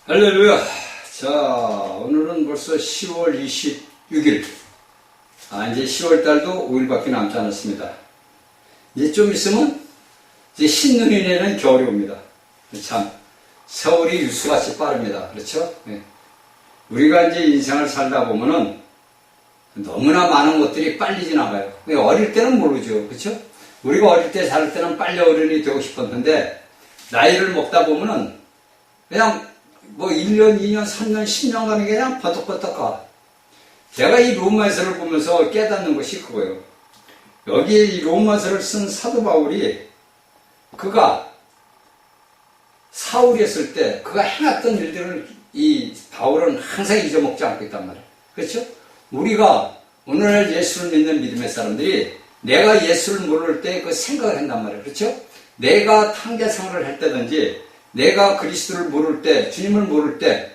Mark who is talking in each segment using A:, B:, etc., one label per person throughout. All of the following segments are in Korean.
A: 할렐루야. 자, 오늘은 벌써 10월 26일. 이제 10월달도 5일밖에 남지 않았습니다. 이제 좀 있으면 이제 신눈이 내는 겨울이 옵니다. 참, 세월이 유수같이 빠릅니다. 그렇죠? 네. 우리가 이제 인생을 살다 보면은 너무나 많은 것들이 빨리 지나가요. 어릴 때는 모르죠. 그렇죠? 우리가 어릴 때 살 때는 빨리 어른이 되고 싶었는데, 나이를 먹다 보면은 그냥 뭐 1년, 2년, 3년, 10년 가는 게 그냥 버떡버떡 가. 제가 이 로마서를 보면서 깨닫는 것이 그거예요. 여기 이 로마서를 쓴 사도 바울이 그가 사울이었을 때 그가 행했던 일들을 이 바울은 항상 잊어먹지 않고 있단 말이에요. 그렇죠? 우리가 오늘날 예수를 믿는 믿음의 사람들이 내가 예수를 모를 때 그 생각을 한단 말이에요. 그렇죠? 내가 탕자생활을 할 때든지 내가 그리스도를 모를 때, 주님을 모를 때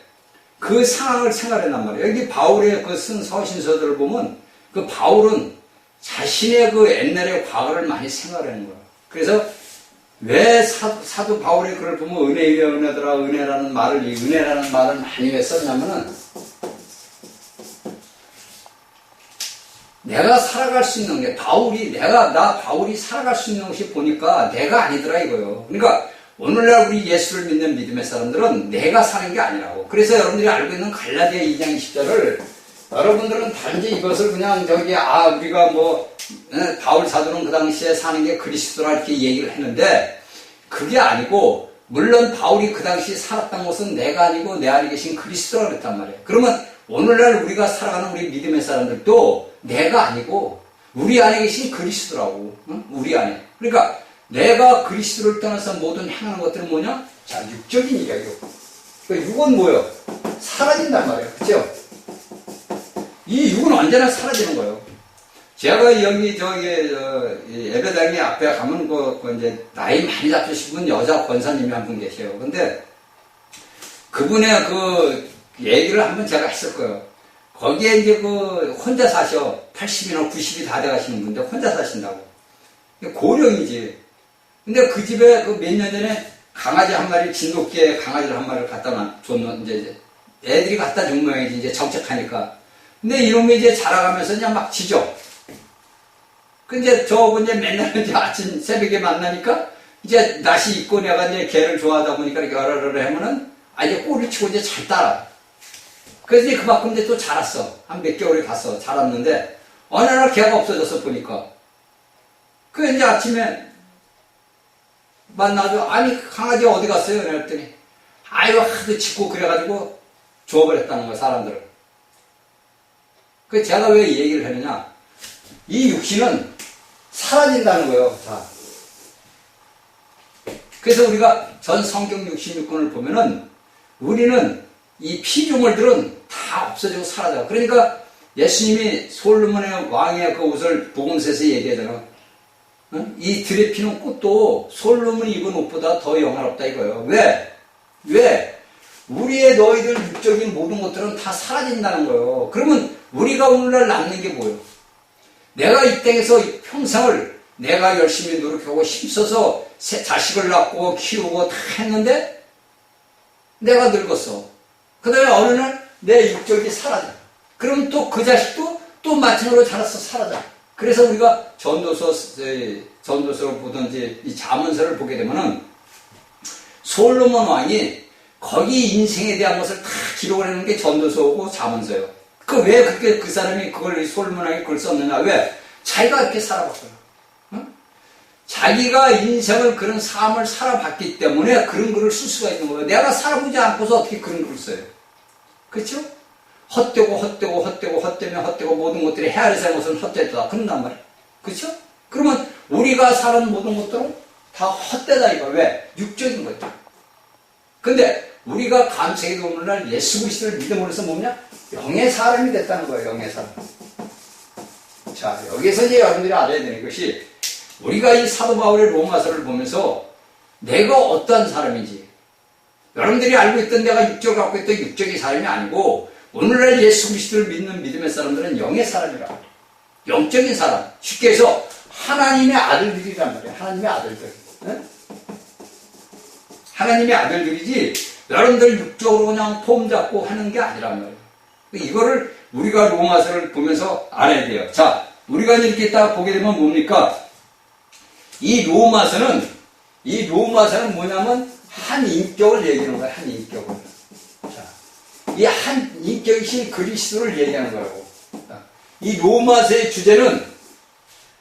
A: 그 상황을 생각한단 말이에요. 여기 바울의 그 쓴 서신서들을 보면 그 바울은 자신의 그 옛날의 과거를 많이 생각하는 거예요. 그래서 왜 사도 바울의 글을 보면 은혜이래 은혜더라 은혜라는 말을 이 은혜라는 말을 많이 왜 썼냐면은 내가 살아갈 수 있는 게 바울이 살아갈 수 있는 것이 보니까 내가 아니더라 이거요. 그러니까 오늘날 우리 예수를 믿는 믿음의 사람들은 내가 사는 게 아니라고. 그래서 여러분들이 알고 있는 갈라디아 2장 20절을 여러분들은 단지 이것을 그냥 우리가 바울 사도는 그 당시에 사는 게 그리스도라 이렇게 얘기를 했는데 그게 아니고 물론 바울이 그 당시 살았던 것은 내가 아니고 내 안에 계신 그리스도라 그랬단 말이에요. 그러면 오늘날 우리가 살아가는 우리 믿음의 사람들도 내가 아니고 우리 안에 계신 그리스도라고. 응? 우리 안에. 그러니까 내가 그리스도를 떠나서 모든 행하는 것들은 뭐냐? 자, 육적인 이야기로. 그러니까 육은 뭐예요? 사라진단 말이에요. 그죠? 이 육은 언제나 사라지는 거예요. 제가 여기 예배당에 앞에 가면 이제 나이 많이 잡히신 분 여자 권사님이 한 분 계세요. 근데 그분의 그 얘기를 한번 제가 했을 거예요. 거기에 이제 혼자 사셔. 80이나 90이 다 돼가시는 분인데 혼자 사신다고. 고령이지. 근데 그 집에 몇 년 전에 강아지 한 마리, 진돗개 강아지를 한 마리를 갖다 줬는데, 이제 애들이 갖다 준 모양이지, 이제 정책하니까. 근데 이놈이 이제 자라가면서 그냥 막 짖어. 근데 이제 맨날 이제 아침 새벽에 만나니까, 이제 낯이 있고 내가 이제 개를 좋아하다 보니까 이렇게 어러러러 하면은, 이제 꼬리 치고 이제 잘 따라. 그래서 이제 그만큼 이제 또 자랐어. 한 몇 개월이 갔어. 자랐는데, 어느 날 개가 없어졌어, 보니까. 이제 아침에, 만나도 강아지 어디 갔어요? 그랬더니 하도 짖고 그래가지고 죽어버렸다는 거야 사람들을. 제가 왜 이 얘기를 하느냐, 이 육신은 사라진다는 거예요 다. 그래서 우리가 전 성경 66권을 보면은 우리는 이 피조물들은 다 없어지고 사라져. 그러니까 예수님이 솔로몬의 왕의 그 옷을 복음서에서 얘기하잖아. 이 들에 피는 꽃도 솔로몬이 입은 옷보다 더 영화롭다 이거예요. 왜? 우리의 너희들 육적인 모든 것들은 다 사라진다는 거예요. 그러면 우리가 오늘날 남는 게 뭐예요? 내가 이 땅에서 평생을 내가 열심히 노력하고 힘써서 자식을 낳고 키우고 다 했는데 내가 늙었어. 그 다음에 어느 날 내 육적이 사라져. 그럼 또 그 자식도 또 마찬가지로 자라서 사라져. 그래서 우리가 전도서를 보든지 이 잠언서를 보게 되면은 솔로몬 왕이 거기 인생에 대한 것을 다 기록을 해놓은 게 전도서고 잠언서예요. 왜 그렇게 그 사람이 솔로몬 왕이 그걸 썼느냐? 왜? 자기가 이렇게 살아봤어요. 응? 자기가 인생을 그런 삶을 살아봤기 때문에 그런 글을 쓸 수가 있는 거예요. 내가 살아보지 않고서 어떻게 그런 글을 써요? 그렇죠? 헛되고 모든 것들이 헤아려 사는 것은 헛되다. 그런단 말이에요. 그렇죠? 그러면 우리가 사는 모든 것들은 다 헛되다 이거. 왜? 육적인 거죠. 근데 우리가 감사하게도 오늘날 예수 그리스도를 믿음으로써 뭐냐? 영의 사람이 됐다는 거예요. 영의 사람. 자, 여기서 이제 여러분들이 알아야 되는 것이 우리가 이 사도 바울의 로마서를 보면서 내가 어떤 사람인지 여러분들이 알고 있던 내가 육적을 갖고 있던 육적인 사람이 아니고 오늘날 예수 그리스도를 믿는 믿음의 사람들은 영의 사람이라. 영적인 사람. 쉽게 해서 하나님의 아들들이란 말이에요. 하나님의 아들들. 네? 하나님의 아들들이지 여러분들 육적으로 그냥 폼 잡고 하는 게 아니란 말이에요. 이거를 우리가 로마서를 보면서 알아야 돼요. 자, 우리가 이렇게 딱 보게 되면 뭡니까? 이 로마서는 뭐냐면 한 인격을 얘기하는 거예요. 한 인격을. 자, 이 한 인격이신 그리스도를 얘기하는 거라고. 이 로마서의 주제는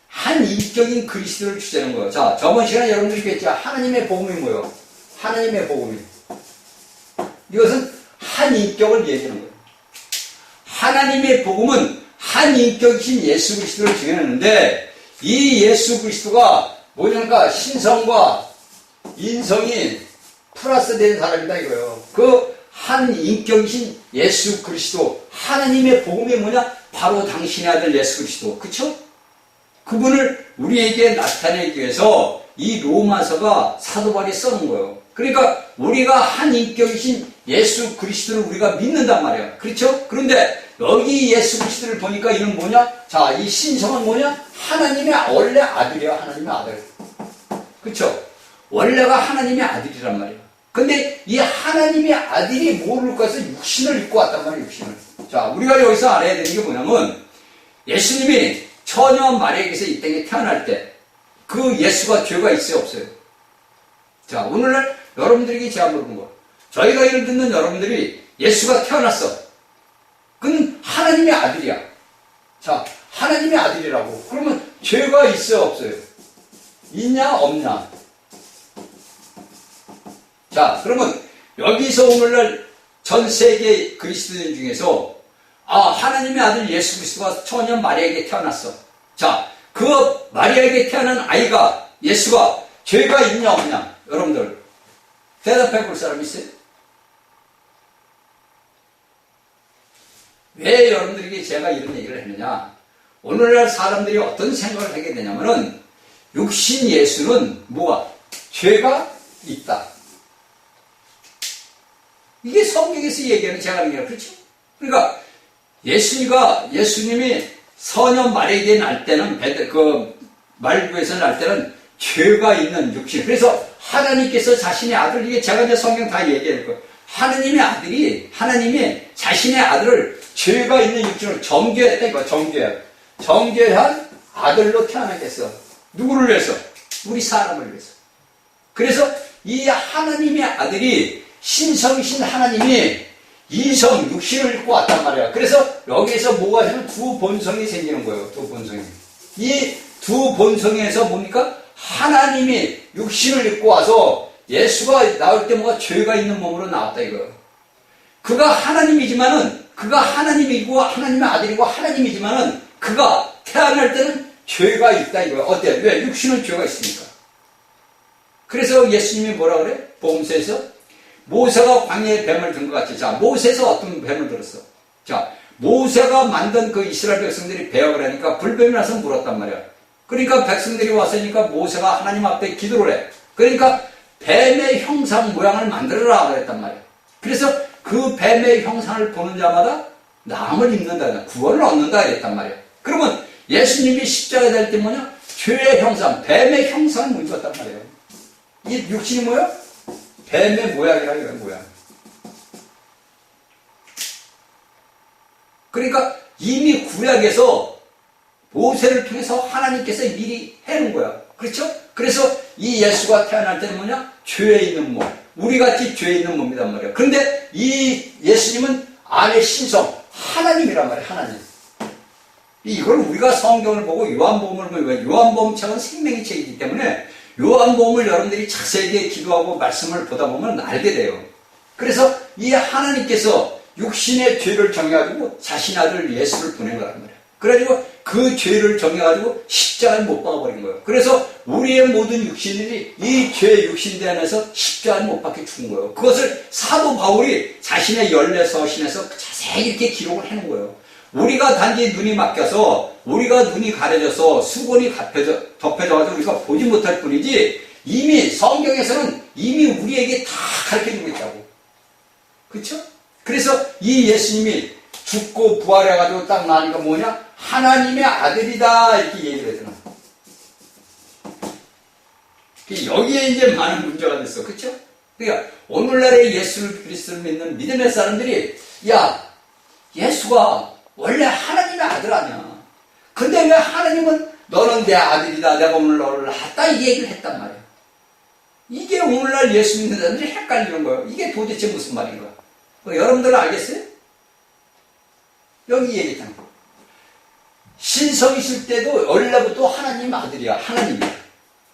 A: 한 인격인 그리스도를 주제하는 거예요. 자, 저번 시간에 여러분들이 뵀죠. 하나님의 복음이 뭐예요? 하나님의 복음이. 이것은 한 인격을 얘기하는 거예요. 하나님의 복음은 한 인격이신 예수 그리스도를 증언하는데, 이 예수 그리스도가 뭐냐니까 신성과 인성이 플러스 된 사람이다 이거예요. 그 한 인격이신 예수 그리스도, 하나님의 복음이 뭐냐? 바로 당신의 아들 예수 그리스도. 그쵸? 그분을 우리에게 나타내기 위해서 이 로마서가 사도 바울이 써놓은 거예요. 그러니까 우리가 한 인격이신 예수 그리스도를 우리가 믿는단 말이야. 그렇죠? 그런데 여기 예수 그리스도를 보니까 이는 뭐냐? 자, 이 신성은 뭐냐? 하나님의 원래 아들이야. 하나님의 아들. 그렇죠? 원래가 하나님의 아들이란 말이야. 근데 이 하나님의 아들이 뭐를 입고 와서 육신을 입고 왔단 말이야. 육신을. 자, 우리가 여기서 알아야 되는 게 뭐냐면 예수님이 처녀 마리아에게서 이 땅에 태어날 때 그 예수가 죄가 있어요? 없어요? 자, 오늘날 여러분들에게 제가 물어본 거. 저희가 이를 듣는 여러분들이 예수가 태어났어. 그건 하나님의 아들이야. 자, 하나님의 아들이라고. 그러면 죄가 있어요? 없어요? 있냐? 없냐? 자, 그러면 여기서 오늘날 전 세계 그리스도인 중에서 하나님의 아들 예수 그리스도가 처녀 마리아에게 태어났어. 자, 그 마리아에게 태어난 아이가 예수가 죄가 있냐 없냐? 여러분들 대답해 볼 사람 있어요? 왜 여러분들에게 제가 이런 얘기를 했느냐? 오늘날 사람들이 어떤 생각을 하게 되냐면은 육신 예수는 뭐가? 죄가 있다. 이게 성경에서 얘기하는 제가 하는 게 아니라 그렇죠? 그러니까 예수님이 처녀 마리아에게 날 때는 말구에서 날 때는 죄가 있는 육신. 그래서 하나님께서 자신의 아들, 이게 제가 이제 성경 다 얘기할 거예요. 하나님이 자신의 아들을 죄가 있는 육신을 정죄했다 이거. 정죄한 아들로 태어나게 했어. 누구를 위해서? 우리 사람을 위해서. 그래서 이 하나님의 아들이 신성이신 하나님이 이성, 육신을 입고 왔단 말이야. 그래서 여기에서 뭐가 되면 두 본성이 생기는 거예요. 두 본성이. 이 두 본성에서 뭡니까? 하나님이 육신을 입고 와서 예수가 나올 때 뭐가 죄가 있는 몸으로 나왔다 이거예요. 그가 하나님이고 하나님의 아들이고 하나님이지만은 그가 태어날 때는 죄가 있다 이거예요. 어때? 왜? 육신은 죄가 있으니까. 그래서 예수님이 뭐라 그래? 복음서에서 모세가 광야에 뱀을 든 것 같이. 자, 모세에서 어떤 뱀을 들었어? 자, 모세가 만든 그 이스라엘 백성들이 배역을 하니까 불뱀이 나서 물었단 말이야. 그러니까 백성들이 왔으니까 모세가 하나님 앞에 기도를 해. 그러니까 뱀의 형상 모양을 만들어라 그랬단 말이야. 그래서 그 뱀의 형상을 보는 자마다 남을 입는다, 구원을 얻는다 그랬단 말이야. 그러면 예수님이 십자가에 달 때 뭐냐? 죄의 형상, 뱀의 형상을 입었단 말이에요. 이 육신이 뭐야? 뱀의 모양이라 이거야, 모양. 그러니까 이미 구약에서 모세를 통해서 하나님께서 미리 해놓은 거야. 그렇죠? 그래서 이 예수가 태어날 때는 뭐냐? 죄에 있는 몸. 우리같이 죄에 있는 몸이란 말이야. 그런데 이 예수님은 안에 신성, 하나님이란 말이야, 하나님. 이걸 우리가 성경을 보고 요한복음을 보면, 요한복음 책은 생명의 책이기 때문에 요한복음을 여러분들이 자세하게 기도하고 말씀을 보다 보면 알게 돼요. 그래서 이 하나님께서 육신의 죄를 정해가지고 자신의 아들 예수를 보낸 거란 말이야. 그래가지고 그 죄를 정해가지고 십자가에 못 박아버린 거예요. 그래서 우리의 모든 육신들이 이 죄의 육신대 안에서 십자가에 못 박혀 죽은 거예요. 그것을 사도 바울이 자신의 열례서신에서 자세히 이렇게 기록을 해놓은 거예요. 우리가 단지 눈이 막혀서, 우리가 눈이 가려져서 수건이 덮여져가지고 우리가 보지 못할 뿐이지, 이미 성경에서는 이미 우리에게 다 가르쳐주고 있다고. 그렇죠? 그래서 이 예수님이 죽고 부활해가지고 딱 나니까 뭐냐? 하나님의 아들이다 이렇게 얘기를 하잖아. 여기에 이제 많은 문제가 됐어. 그렇죠? 그러니까 오늘날의 예수 그리스도를 믿는 믿음의 사람들이 야, 예수가 원래 하나님의 아들 아니야. 근데 왜 하나님은 너는 내 아들이다, 내가 오늘 너를 낳았다, 이 얘기를 했단 말이야. 이게 오늘날 예수 믿는 사람들이 헷갈리는 거예요. 이게 도대체 무슨 말인가? 여러분들은 알겠어요? 여기 얘기했잖아. 신성 있을 때도 원래부터 하나님 아들이야. 하나님이야.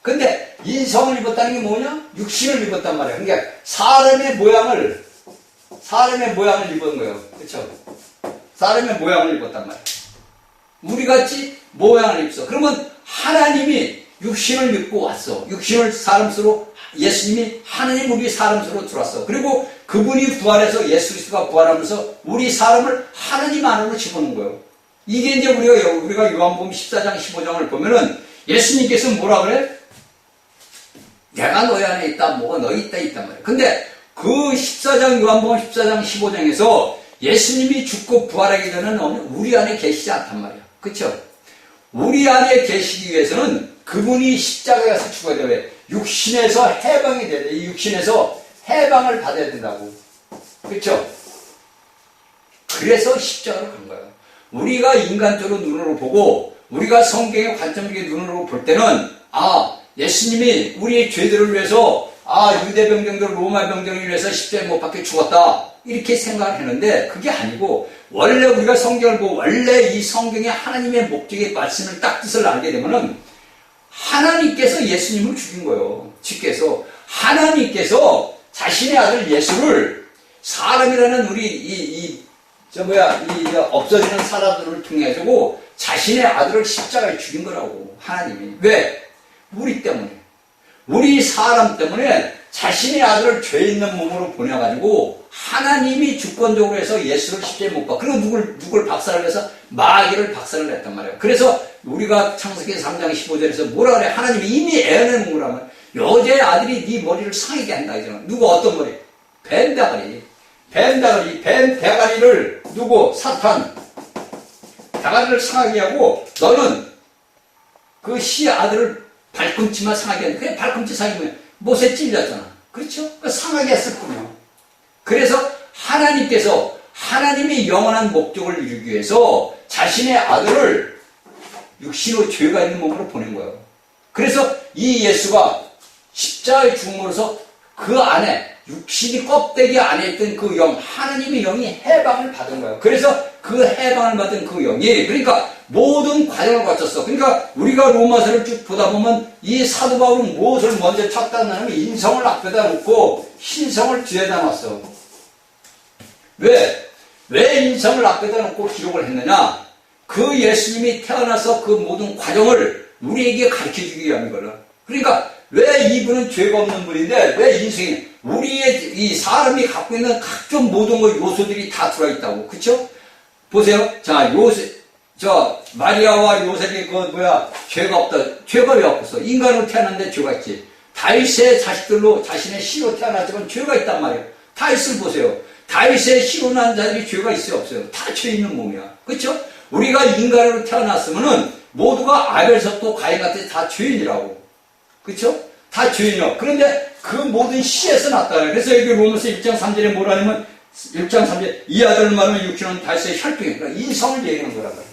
A: 근데 인성을 입었다는 게 뭐냐? 육신을 입었단 말이야. 그러니까 사람의 모양을 입은 거예요. 그렇죠? 사람의 모양을 입었단 말이야. 우리같이 모양을 입어. 그러면 하나님이 육신을 입고 왔어. 육신을 사람으로, 예수님이 하나님 우리 사람으로 들어왔어. 그리고 그분이 부활해서, 예수 그리스도가 부활하면서 우리 사람을 하나님 안으로 집어넣은 거예요. 이게 이제 우리가 요한복음 14장 15장을 보면은 예수님께서 뭐라 그래? 내가 너희 안에 있다, 뭐가 너희 있단 말이야. 근데 그 14장, 요한복음 14장 15장에서 예수님이 죽고 부활하기 전에는 우리 안에 계시지 않단 말이야. 그쵸? 우리 안에 계시기 위해서는 그분이 십자가에 가서 죽어야 돼. 왜? 육신에서 해방이 돼야 돼. 이 육신에서 해방을 받아야 된다고. 그쵸? 그래서 십자가로 간 거예요. 우리가 인간적으로 눈으로 보고, 우리가 성경의 관점적인 눈으로 볼 때는, 예수님이 우리의 죄들을 위해서, 유대 병정들, 로마 병정을 위해서 십자가에 못 박혀 죽었다. 이렇게 생각을 했는데, 그게 아니고, 원래 우리가 성경을 보고, 원래 이 성경의 하나님의 목적의 말씀을 딱 뜻을 알게 되면은, 하나님께서 예수님을 죽인 거예요. 주께서. 하나님께서 자신의 아들 예수를 사람이라는 우리, 없어지는 사람들을 통해서 자신의 아들을 십자가에 죽인 거라고. 하나님이. 왜? 우리 때문에. 우리 사람 때문에 자신의 아들을 죄 있는 몸으로 보내가지고 하나님이 주권적으로 해서 예수를 십자가에 못 박아. 그리고 누굴 박살을 내서 마귀를 박살을 냈단 말이에요. 그래서 우리가 창세기 3장 15절에서 뭐라 그래? 하나님이 이미 애어낸 몸이라면 여자의 아들이 네 머리를 상하게 한다. 이잖아. 누구 어떤 머리? 뱀 대가리. 뱀 대가리를 누구? 사탄. 대가리를 상하게 하고 너는 그 시 아들을 발꿈치만 상하게 하는. 그게 발꿈치 상하게 뭐야? 못에 찔렸잖아. 그렇죠? 그 상하게 했을 뿐이요. 그래서 하나님이 영원한 목적을 이루기 위해서 자신의 아들을 육신으로 죄가 있는 몸으로 보낸 거예요. 그래서 이 예수가 십자가에 죽음으로써 그 안에 육신이 껍데기 안에 있던 그 영, 하나님의 영이 해방을 받은 거예요. 그래서 그 해방을 받은 그 영이, 그러니까 모든 과정을 거쳤어. 그러니까 우리가 로마서를 쭉 보다 보면 이 사도 바울은 무엇을 먼저 찾다는 인성을 앞에다 놓고 신성을 뒤에다 놨어. 왜 인성을 앞에다 놓고 기록을 했느냐? 그 예수님이 태어나서 그 모든 과정을 우리에게 가르쳐주기 위한 거라. 그러니까 왜 이분은 죄가 없는 분인데 왜 인생이 우리의 이 사람이 갖고 있는 각종 모든 요소들이 다 들어있다고. 그쵸? 보세요. 자, 마리아와 요셉이 죄가 없다. 죄가 왜 없어? 인간으로 태어났는데 죄가 있지. 다윗의 자식들로 자신의 씨로 태어났지만 죄가 있단 말이에요. 다윗을 보세요. 다윗의 씨로 난 자들이 죄가 있어요, 없어요? 다 죄 있는 몸이야. 그쵸? 우리가 인간으로 태어났으면은 모두가 아벨서부터 가인 같은 다 죄인이라고. 그쵸? 다 죄인이요. 그런데 그 모든 씨에서 났다. 그래서 여기 로마서 1장 3절에 뭐라냐면 1장 3절 이 아들을 말하면 육신은 다윗의 혈통이니까 인성을 얘기하는 거라고요.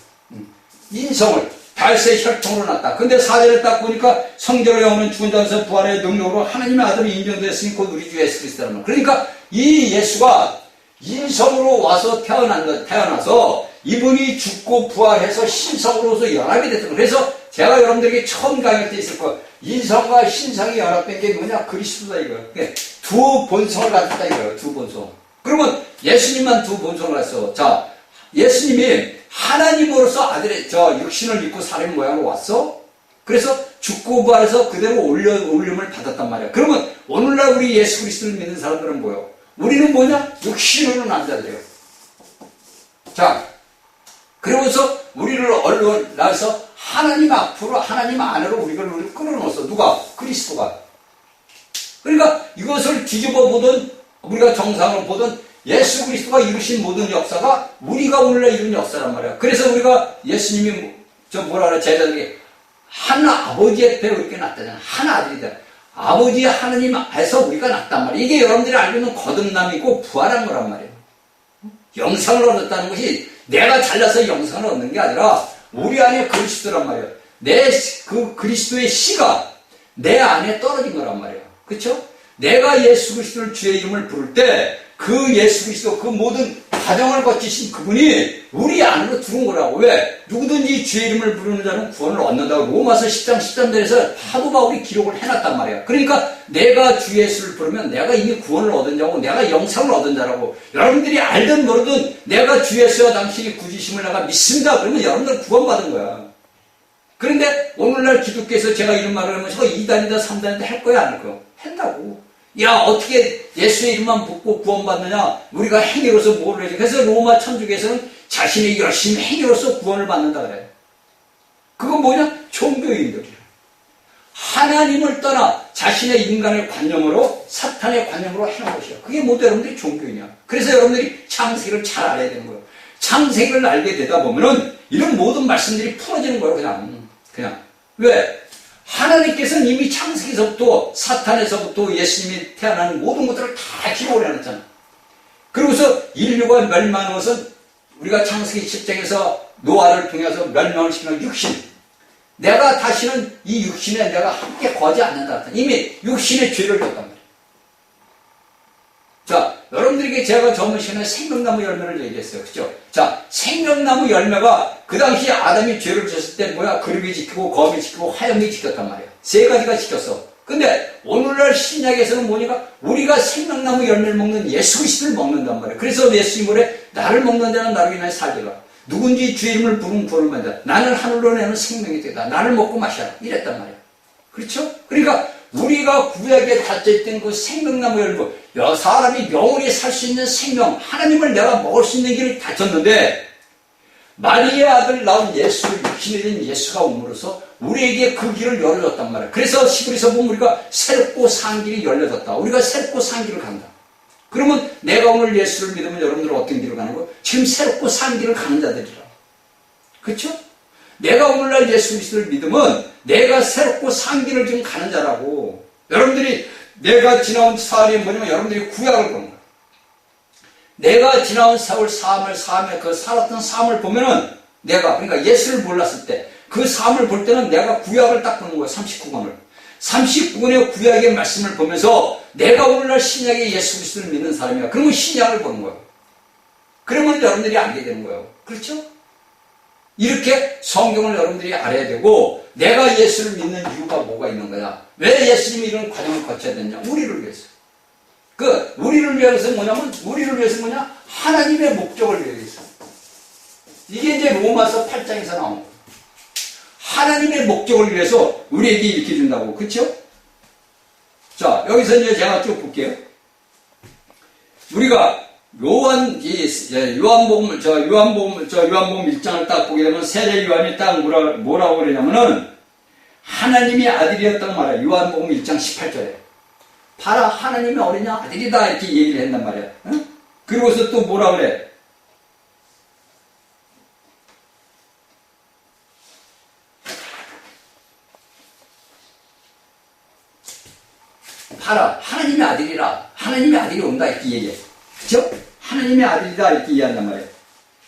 A: 인성을 다윗의 혈통으로 났다. 근데 4절에 딱 보니까 성결의 영혼은 죽은 자에서 부활의 능력으로 하나님의 아들이 인정됐으니 곧 우리 주 예수 그리스도라는 거예요. 그러니까 이 예수가 인성으로 와서 태어나서 이분이 죽고 부활해서 신성으로서 연합이 됐던 거예요. 그래서 제가 여러분들에게 처음 강의할 때 있을 거예요. 인성과 신성이 연합된 게 뭐냐? 그리스도다 이거예요. 두 본성을 가졌다 이거예요. 두 본성. 그러면 예수님만 두 본성을 가졌어. 자, 예수님이 하나님으로서 아들의 육신을 입고 사람 모양으로 왔어. 그래서 죽고 부활해서 그대로 올림을 받았단 말이야. 그러면 오늘날 우리 예수 그리스도를 믿는 사람들은 뭐예요? 우리는 뭐냐? 육신으로 난 자들이에요. 자, 그러면서 우리를 얼른 낳아서 하나님 앞으로, 하나님 안으로 우리를 끌어넣었어. 누가? 그리스도가. 그러니까 이것을 뒤집어 보던, 우리가 정상으로 보던 예수 그리스도가 이루신 모든 역사가 우리가 오늘날 이룬 역사란 말이야. 그래서 우리가 예수님이 제자들에게 한 아버지의 배로 이렇게 낳았다잖아. 한 아들이다. 아버지 하느님에서 우리가 났단 말이에요. 이게 여러분들이 알고 있는 거듭남이고 부활한 거란 말이에요. 영상을 얻었다는 것이 내가 잘나서 영상을 얻는 게 아니라 우리 안에 그리스도란 말이에요. 그 그리스도의 씨가 내 안에 떨어진 거란 말이에요. 그렇죠? 내가 예수 그리스도를 주의 이름을 부를 때 그 예수 그리스도 그 모든 과정을 거치신 그분이 우리 안으로 들어온 거라고. 왜? 누구든지 주의 이름을 부르는 자는 구원을 얻는다고 로마서 10장 13절에서 사도 바울이 기록을 해놨단 말이야. 그러니까 내가 주 예수를 부르면 내가 이미 구원을 얻은 자고 내가 영생을 얻은 자라고. 여러분들이 알든 모르든 내가 주 예수와 당신이 구주심을 내가 믿습니다. 그러면 여러분들 구원받은 거야. 그런데 오늘날 기독교에서 제가 이런 말을 하면 저거 2단이다 3단이다 할 거야 안 할 거야? 한다고. 야 어떻게 예수의 이름만 붙고 구원받느냐. 우리가 행위로서 뭘 해야지. 그래서 로마 천주교에서는 자신의 열심히 행위로서 구원을 받는다 그래. 그건 뭐냐? 종교인들이야. 하나님을 떠나 자신의 인간의 관념으로 사탄의 관념으로 해놓은 것이야. 그게 모두 여러분들이 종교인이야. 그래서 여러분들이 창세기를 잘 알아야 되는 거예요. 창세기를 알게 되다 보면은 이런 모든 말씀들이 풀어지는 거예요. 그냥. 왜? 하나님께서는 이미 창세기서부터 사탄에서부터 예수님이 태어나는 모든 것들을 다 기록을 해놨잖아. 그러고서 인류가 멸망한 것은 우리가 창세기 10장에서 노아를 통해서 멸망을 시키는 육신. 내가 다시는 이 육신에 내가 함께 거하지 않는다. 이미 육신의 죄를 졌단 말이야. 자, 여러분들에게 제가 저번 시간에 생명나무 열매를 얘기했어요. 그죠? 자, 생명나무 열매가 그 당시 아담이 죄를 졌을 때 뭐야? 그룹이 지키고, 검이 지키고, 화염이 지켰단 말이야. 세 가지가 지켰어. 근데 오늘날 신약에서는 뭐니까? 우리가 생명나무 열매를 먹는 예수 그리스도를 먹는단 말이야. 그래서 예수님이 뭐래? 나를 먹는 자는 나로 인하여 살리라. 누군지 주의 이름을 부르면 구원을 받는다. 나는 하늘로 내는 생명이 되다. 나를 먹고 마셔라. 이랬단 말이야. 그렇죠? 그러니까 우리가 구약에 닫혀있던 그 생명나무 열매, 사람이 영원히 살 수 있는 생명, 하나님을 내가 먹을 수 있는 길을 닫혔는데 마리아의 아들 나온 예수, 육신이 된 예수가 옴으로써 우리에게 그 길을 열어줬단 말이야. 그래서 시브리서 보면 우리가 새롭고 산 길이 열려졌다. 우리가 새롭고 산 길을 간다. 그러면 내가 오늘 예수를 믿으면 여러분들은 어떤 길을 가는 거예요? 지금 새롭고 산 길을 가는 자들이라. 그렇죠? 내가 오늘날 예수 그리스도를 믿으면 내가 새롭고 산 길을 지금 가는 자라고. 여러분들이 내가 지나온 사안이 뭐냐면 여러분들이 구약을 보는 거예요. 내가 지나온 세월 삶에 그 살았던 삶을 보면은 내가 그러니까 예수를 몰랐을 때 그 삶을 볼 때는 내가 구약을 딱 보는 거예요. 39권을. 39권의 구약의 말씀을 보면서 내가 오늘날 신약의 예수 그리스도를 믿는 사람이야. 그러면 신약을 보는 거예요. 그러면 여러분들이 알게 되는 거예요. 그렇죠? 이렇게 성경을 여러분들이 알아야 되고 내가 예수를 믿는 이유가 뭐가 있는 거야? 왜 예수님이 이런 과정을 거쳐야 되냐? 우리를 위해서. 우리를 위해서 뭐냐? 하나님의 목적을 위해서. 이게 이제 로마서 8장에서 나오는 거예요. 하나님의 목적을 위해서 우리에게 이렇게 준다고. 그렇죠? 자, 여기서 이제 제가 쭉 볼게요. 우리가 요한복음 1장을 딱 보게 되면 세례 요한이 딱 뭐라고 그러냐면은 하나님의 아들이었다고 말해요. 요한복음 1장 18절에. 봐라, 하나님의 어린이 아들이다. 이렇게 얘기를 했단 말이야. 응? 그리고서 또 뭐라 그래? 봐라, 하나님의 아들이라. 하나님의 아들이 온다. 이렇게 얘기해. 그죠? 하나님의 아들이다. 이렇게 이해한단 말이에요.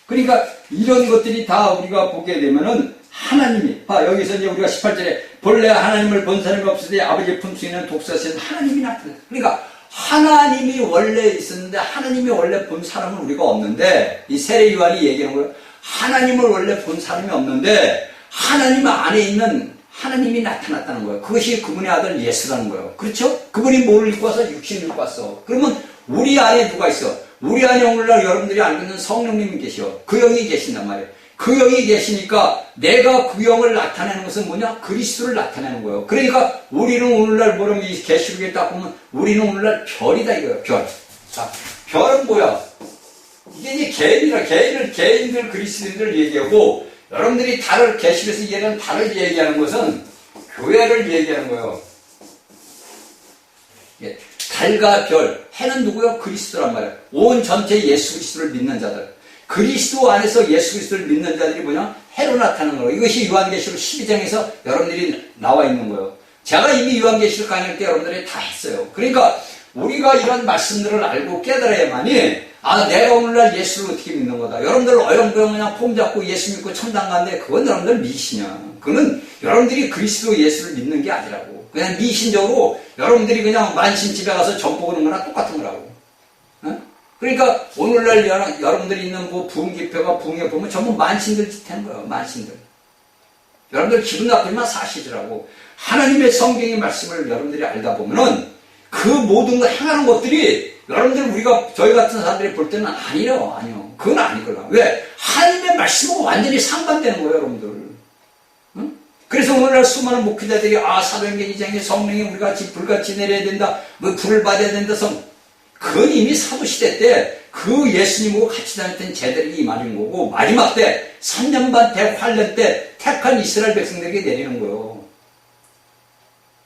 A: 그러니까 이런 것들이 다 우리가 보게 되면은 하나님이, 여기서 이제 우리가 18절에 본래 하나님을 본 사람이 없으되 아버지의 품속에 있는 독사신 하나님이 나타났다. 그러니까 하나님이 원래 있었는데 하나님이 원래 본 사람은 우리가 없는데 이 세례 요한이 얘기하는 거예요. 하나님을 원래 본 사람이 없는데 하나님 안에 있는 하나님이 나타났다는 거예요. 그것이 그분의 아들 예수라는 거예요. 그렇죠? 그분이 뭘 입고 와서 육신을 입고 왔어. 그러면 우리 안에 누가 있어? 우리 안에 오늘날 여러분들이 알고 있는 성령님이 계셔. 그 영이 계신단 말이에요. 그 영이 계시니까 내가 그 영을 나타내는 것은 뭐냐? 그리스도를 나타내는 거예요. 그러니까 우리는 오늘날 뭐라면 이 계시록에 딱 보면 우리는 오늘날 별이다 이거예요. 별. 자, 별은 뭐야? 이게 이제 개인들 그리스도인들 얘기하고 여러분들이 달을 계시록에서 얘기하는 달을 얘기하는 것은 교회를 얘기하는 거예요. 예. 달과 별, 해는 누구요? 그리스도란 말이에요. 온 전체 예수 그리스도를 믿는 자들. 그리스도 안에서 예수 그리스도를 믿는 자들이 뭐냐? 해로 나타나는 거예요. 이것이 요한계시록 12장에서 여러분들이 나와 있는 거예요. 제가 이미 요한계시록 강의할 때 여러분들이 다 했어요. 그러니까 우리가 이런 말씀들을 알고 깨달아야만이 내가 오늘날 예수를 어떻게 믿는 거다. 여러분들 어영부영 그냥 폼 잡고 예수 믿고 천당 간대. 그건 여러분들 미신이야. 그거는 여러분들이 그리스도 예수를 믿는 게 아니라고. 그냥 미신적으로 여러분들이 그냥 만신집에 가서 점 보는 거나 똑같은 거라고. 어? 그러니까 오늘날 여러분들이 있는 뭐 부흥기표가 부흥회 보면 전부 만신들 짓 하는 거예요. 만신들. 여러분들 기분 나쁘지만 사실이라고. 하나님의 성경의 말씀을 여러분들이 알다 보면은 그 모든 거 행하는 것들이 여러분들 저희 같은 사람들이 볼 때는 아니요. 그건 아니거나. 왜? 하나님의 말씀하고 완전히 상반되는 거예요, 여러분들. 응? 그래서 오늘날 수많은 목회자들이 사도행전 2장에 성령이 우리 같이 불같이 내려야 된다. 뭐 불을 받아야 된다. 그건 이미 사도시대 때 그 예수님하고 같이 다녔던 제들이 말인 거고 마지막 때 3년 반 대환란 때 택한 이스라엘 백성들에게 내리는 거예요.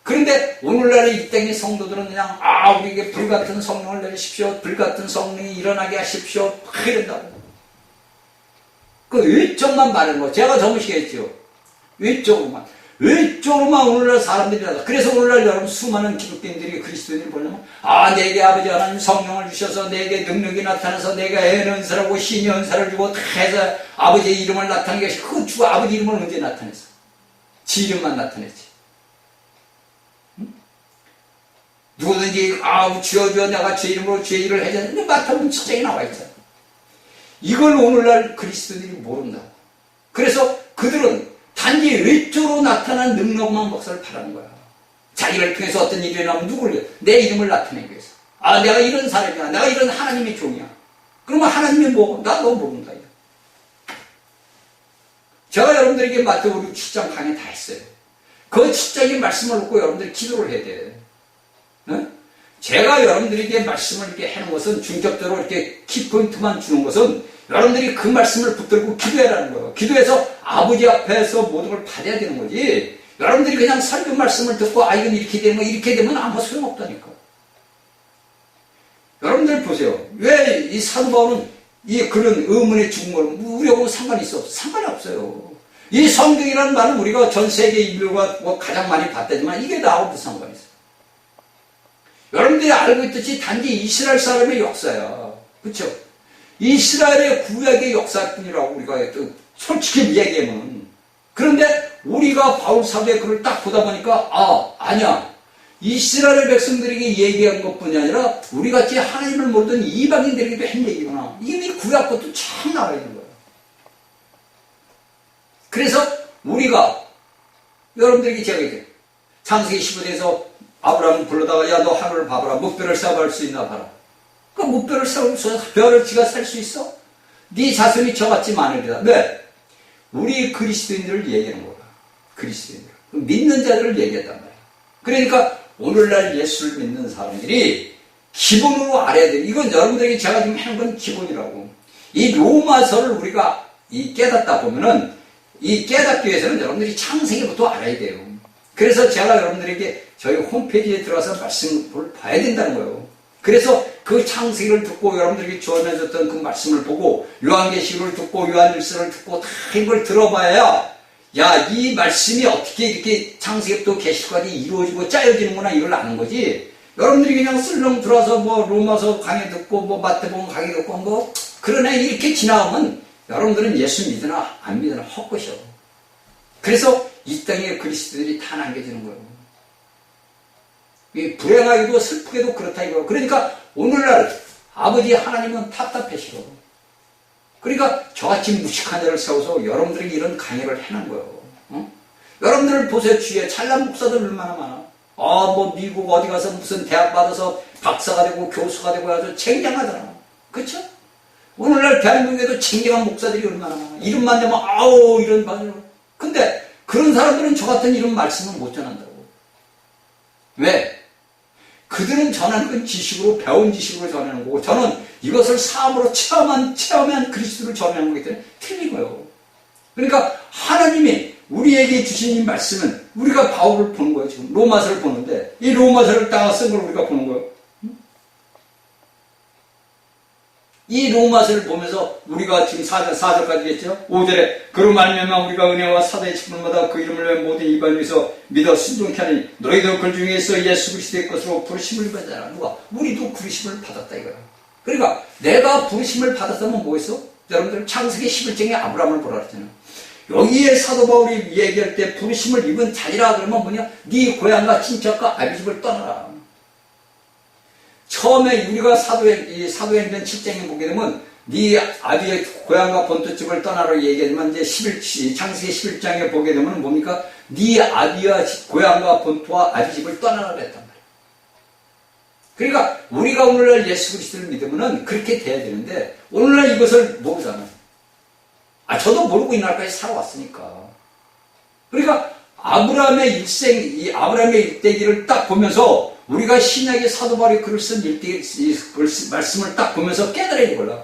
A: 그런데 오늘날의 이 땅의 성도들은 그냥 우리에게 불같은 성령을 내리십시오. 불같은 성령이 일어나게 하십시오. 막 이런다고. 그 외적만 말하는 거. 제가 저무시겠죠. 외적으로만. 외적으로만 오늘날 사람들이 하다. 그래서 오늘날 여러분 수많은 기독교인들이 그리스도인들이 보려면 내게 아버지 하나님 성령을 주셔서 내게 능력이 나타나서 내가 은사라고 신이 은사를 주고 다 해서 아버지의 이름을 나타내게 하시고 그 주 아버지 이름을 언제 나타냈어? 지 이름만 나타냈지. 누구든지 주여 내가 주의 이름으로 주의 일을 해줬는데 마태복음 7장에 나와 있잖아. 이걸 오늘날 그리스도인들이 모른다고. 그래서 그들은 단지 외적으로 나타난 능력만 목사를 바라는 거야. 자기를 통해서 어떤 일이 일어나면 누구를 내 이름을 나타내기 위해서. 내가 이런 사람이야. 내가 이런 하나님의 종이야. 그러면 하나님이 뭐? 나 너 모른다. 제가 여러분들에게 마태복음 7장 강의 다 했어요. 그 7장의 말씀을 놓고 여러분들이 기도를 해야 돼. 제가 여러분들에게 말씀을 이렇게 하는 것은 중적으로 이렇게 키포인트만 주는 것은 여러분들이 그 말씀을 붙들고 기도해라는 거예요. 기도해서 아버지 앞에서 모든 걸 받아야 되는 거지. 여러분들이 그냥 설교 말씀을 듣고 이건 이렇게 되는 거 이렇게 되면 아무 소용없다니까. 여러분들 보세요. 왜 이 사도 바울은 그런 의문에 죽은 걸 우리하고 상관이 있어? 상관이 없어요. 이 성경이라는 말은 우리가 전 세계 인류가 가장 많이 봤다지만 이게 나하고 무슨 상관이 있어? 여러분들이 알고 있듯이 단지 이스라엘 사람의 역사야. 그렇죠? 이스라엘의 구약의 역사뿐이라고 우리가 솔직히 이야기하면. 그런데 우리가 바울 사도의 글을 딱 보다 보니까 아니야. 이스라엘 백성들에게 얘기한 것뿐이 아니라 우리같이 하나님을 모르던 이방인들에게도 한 얘기구나. 이미 구약부터 참 나와 있는 거야. 그래서 우리가 여러분들에게 제가 얘기해. 창세기 15장에서 아브라함을 불러다가 너 하늘을 봐봐라. 뭇별을 쌓아볼 수 있나 봐라. 그 뭇별을 쌓으면서 별을 지가 살 수 있어? 네 자손이 저같이 많으리라. 왜? 우리 그리스도인들을 얘기하는 거야. 그리스도인들. 믿는 자들을 얘기했단 말이야. 그러니까 오늘날 예수를 믿는 사람들이 기본으로 알아야 돼. 이건 여러분들에게 제가 지금 하는 건 기본이라고. 이 로마서를 우리가 깨닫다 보면은 이 깨닫기 위해서는 여러분들이 창세기부터 알아야 돼요. 그래서 제가 여러분들에게 저희 홈페이지에 들어가서 말씀을 봐야 된다는 거예요. 그래서 그 창세기를 듣고 여러분들에게 주어내줬던 그 말씀을 보고 요한계시록을 듣고 요한일서를 듣고 다 이걸 들어봐야 이 말씀이 어떻게 이렇게 창세기부터 계시록까지 이루어지고 짜여지는구나 이걸 아는 거지. 여러분들이 그냥 슬렁 들어와서 로마서 강의 듣고 마태복음 강의 듣고 그러네 이렇게 지나가면 여러분들은 예수 믿으나 안 믿으나 헛것이요. 그래서 이 땅에 그리스도들이 다 남겨지는 거예요. 불행하게도 슬프게도 그렇다 이거예요. 그러니까 오늘날 아버지 하나님은 답답해시고 그러니까 저같이 무식한 자를 세워서 여러분들에게 이런 강의를 해놓은 거예요. 여러분들 보세요. 주위에 찬란 목사들 얼마나 많아. 미국 어디 가서 무슨 대학 받아서 박사가 되고 교수가 되고 아주 쟁쟁하잖아. 그렇죠? 오늘날 대한민국에도 쟁쟁한 목사들이 얼마나 많아. 이름만 되면 이런 말을. 근데 그런 사람들은 저 같은 이런 말씀을 못 전한다고. 왜? 그들은 전하는 건 지식으로 배운 지식으로 전하는 거고 저는 이것을 삶으로 체험한 그리스도를 전하는 거기 때문에 틀린 거예요. 그러니까 하나님이 우리에게 주신 이 말씀은 우리가 바울을 보는 거예요. 지금 로마서를 보는데 이 로마서를 따라 쓴 걸 우리가 보는 거예요. 이 로마서를 보면서 우리가 지금 4절까지 했죠. 5절에 그로 말미암아 우리가 은혜와 사대의 직분마다 그 이름을 위해 모든 이방 중에서 믿어 순종케 하니 너희도 그 중에서 예수 그리스도의 것으로 부르심을 받았잖아. 누가? 우리도 부르심을 받았다 이거야. 그러니까 내가 부르심을 받았다면 뭐였어? 여러분들 창세기 11장에 아브라함을 보라 그랬잖아요. 여기에 사도 바울이 얘기할 때 부르심을 입은 자리라 그러면 뭐냐? 네 고향과 친척과 아비집을 떠나라. 처음에 우리가 사도행전 7장에 보게 되면 네 아비의 고향과 본토집을 떠나라 얘기하지만 이제 창세기 11장에 보게 되면 뭡니까? 네 아비와 고향과 본토와 아비집을 떠나라 그랬단 말이에요. 그러니까 우리가 오늘날 예수 그리스도를 믿으면 그렇게 돼야 되는데 오늘날 이것을 모르잖아요. 저도 모르고 이날까지 살아왔으니까. 그러니까 아브라함의 일대기를 딱 보면서 우리가 신약의 사도 바울이 글을 쓴 말씀을 딱 보면서 깨달아야 되거라.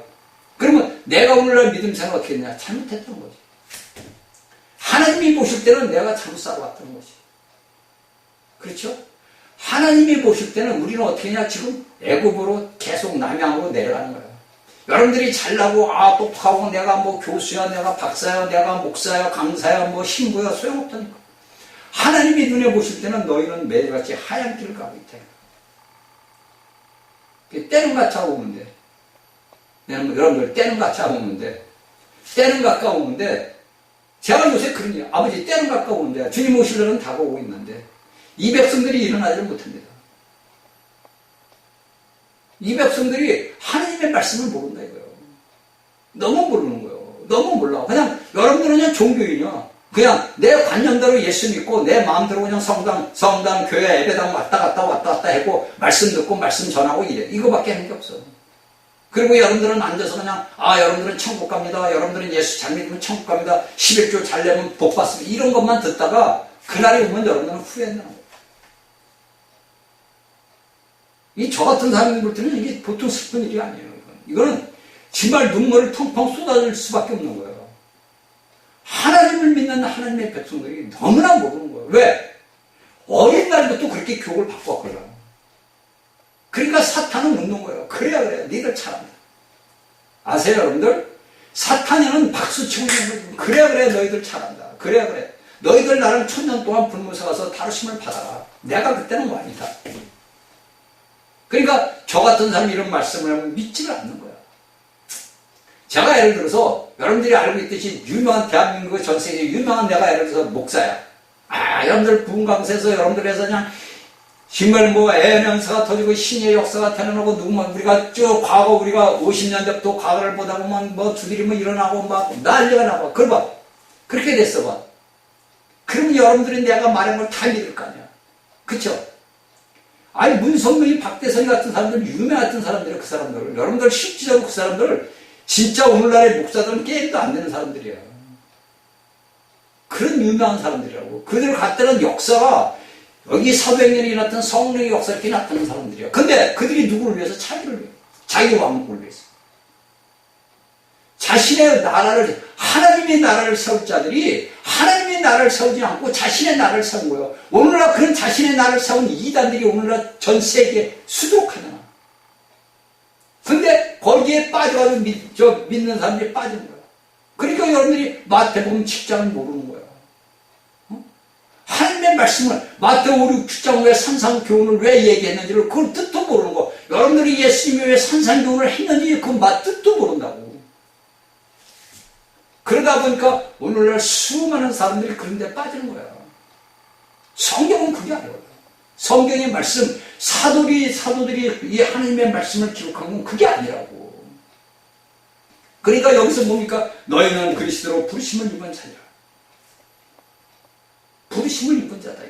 A: 그러면 내가 오늘날 믿음 생활 어떻게 했냐? 잘못했던 거지. 하나님이 보실 때는 내가 잘못 살아왔던 거지. 그렇죠? 하나님이 보실 때는 우리는 어떻게 했냐? 지금 애굽으로 계속 남양으로 내려가는 거야. 여러분들이 잘나고 똑똑하고 내가 뭐 교수야, 내가 박사야, 내가 목사야, 강사야, 뭐 신부야 소용없다니까. 하나님이 눈에 보실 때는 너희는 매일같이 하얀 길을 가고 있다. 때는 가차고 오는데, 여러분들 때는 가차고 오는데, 때는 가까우는데, 제가 요새 그러니 아버지 때는 가까우는데 주님 오실 날은 다가오고 있는데 이 백성들이 일어나지를 못합니다. 이 백성들이 하나님의 말씀을 모른다 이거예요. 너무 모르는 거예요. 너무 몰라. 그냥 여러분들은 그냥 종교인이야. 그냥 내 관념대로 예수 믿고 내 마음대로 그냥 성당, 교회, 예배당 왔다 갔다 했고 말씀 듣고 말씀 전하고 이래. 이거밖에 하는 게 없어. 그리고 여러분들은 앉아서 그냥 여러분들은 천국 갑니다. 여러분들은 예수 잘 믿으면 천국 갑니다. 11조 잘 내면 복 받습니다. 이런 것만 듣다가 그날이 오면 여러분들은 후회한다는 거예요. 저 같은 사람이 볼 때는 이게 보통 슬픈 일이 아니에요. 이거는 정말 눈물을 펑펑 쏟아질 수밖에 없는 거예요. 하나님을 믿는 하나님의 백성들이 너무나 모르는 거예요. 왜? 어린 날부터 그렇게 교육을 받고 왔거든요. 그러니까 사탄은 묻는 거예요. 그래야 니들 잘한다. 아세요 여러분들? 사탄이는 박수치고 있는 거예요. 그래 너희들 잘한다. 그래 너희들 나를 1000년 동안 불문서 가서 다루심을 받아라. 내가 그때는 왕이다. 그러니까 저 같은 사람이 이런 말씀을 하면 믿지를 않는 거야. 제가 예를 들어서 여러분들이 알고 있듯이 유명한 대한민국 전 세계 유명한 내가 예를 들어서 목사야. 여러분들 부흥 강세에서 여러분들에서 그냥 정말 애연연사가 터지고 신의 역사가 태어나고 우리가 쭉 과거 우리가 50년대부터 과거를 보다 보면 두드리면 일어나고 막 난리가 나고 그봐 그렇게 됐어 봐. 그러면 여러분들이 내가 말한 걸 다 믿을 거 아니야. 그쵸? 문성명이 박대선이 같은 사람들, 유명 같은 사람들이 그 사람들을, 여러분들 실질적으로 그 사람들을 진짜 오늘날의 목사들은 게임도 안 되는 사람들이야. 그런 유명한 사람들이라고. 그들 갖다는 역사가 여기 사도행전에 일어났던 성령의 역사 이렇게 나타나는 사람들이야. 근데 그들이 누구를 위해서? 자기를 위해. 자기 왕국을 위해서. 자신의 나라를, 하나님의 나라를 세울 자들이 하나님의 나라를 세우지 않고 자신의 나라를 세운 거예요. 오늘날 그런 자신의 나라를 세운 이단들이 오늘날 전 세계에 수두룩하잖아. 근데 거기에 빠져가지고 믿는 사람들이 빠지는 거야. 그러니까 여러분들이 마태복음 7장을 모르는 거야. 하나님의 말씀을 마태복음 5, 6, 7장 왜 산상교훈을 왜 얘기했는지를 그걸 뜻도 모르는 거. 여러분들이 예수님이 왜 산상교훈을 했는지 그 뜻도 모른다고. 그러다 보니까 오늘날 수많은 사람들이 그런 데 빠지는 거야. 성경은 그게 아니에요. 성경의 말씀, 사도들이 이 하나님의 말씀을 기록한 건 그게 아니라고. 그러니까 여기서 뭡니까? 너희는 그리스도로 부르심을 입은 자냐. 부르심을 입은 자다.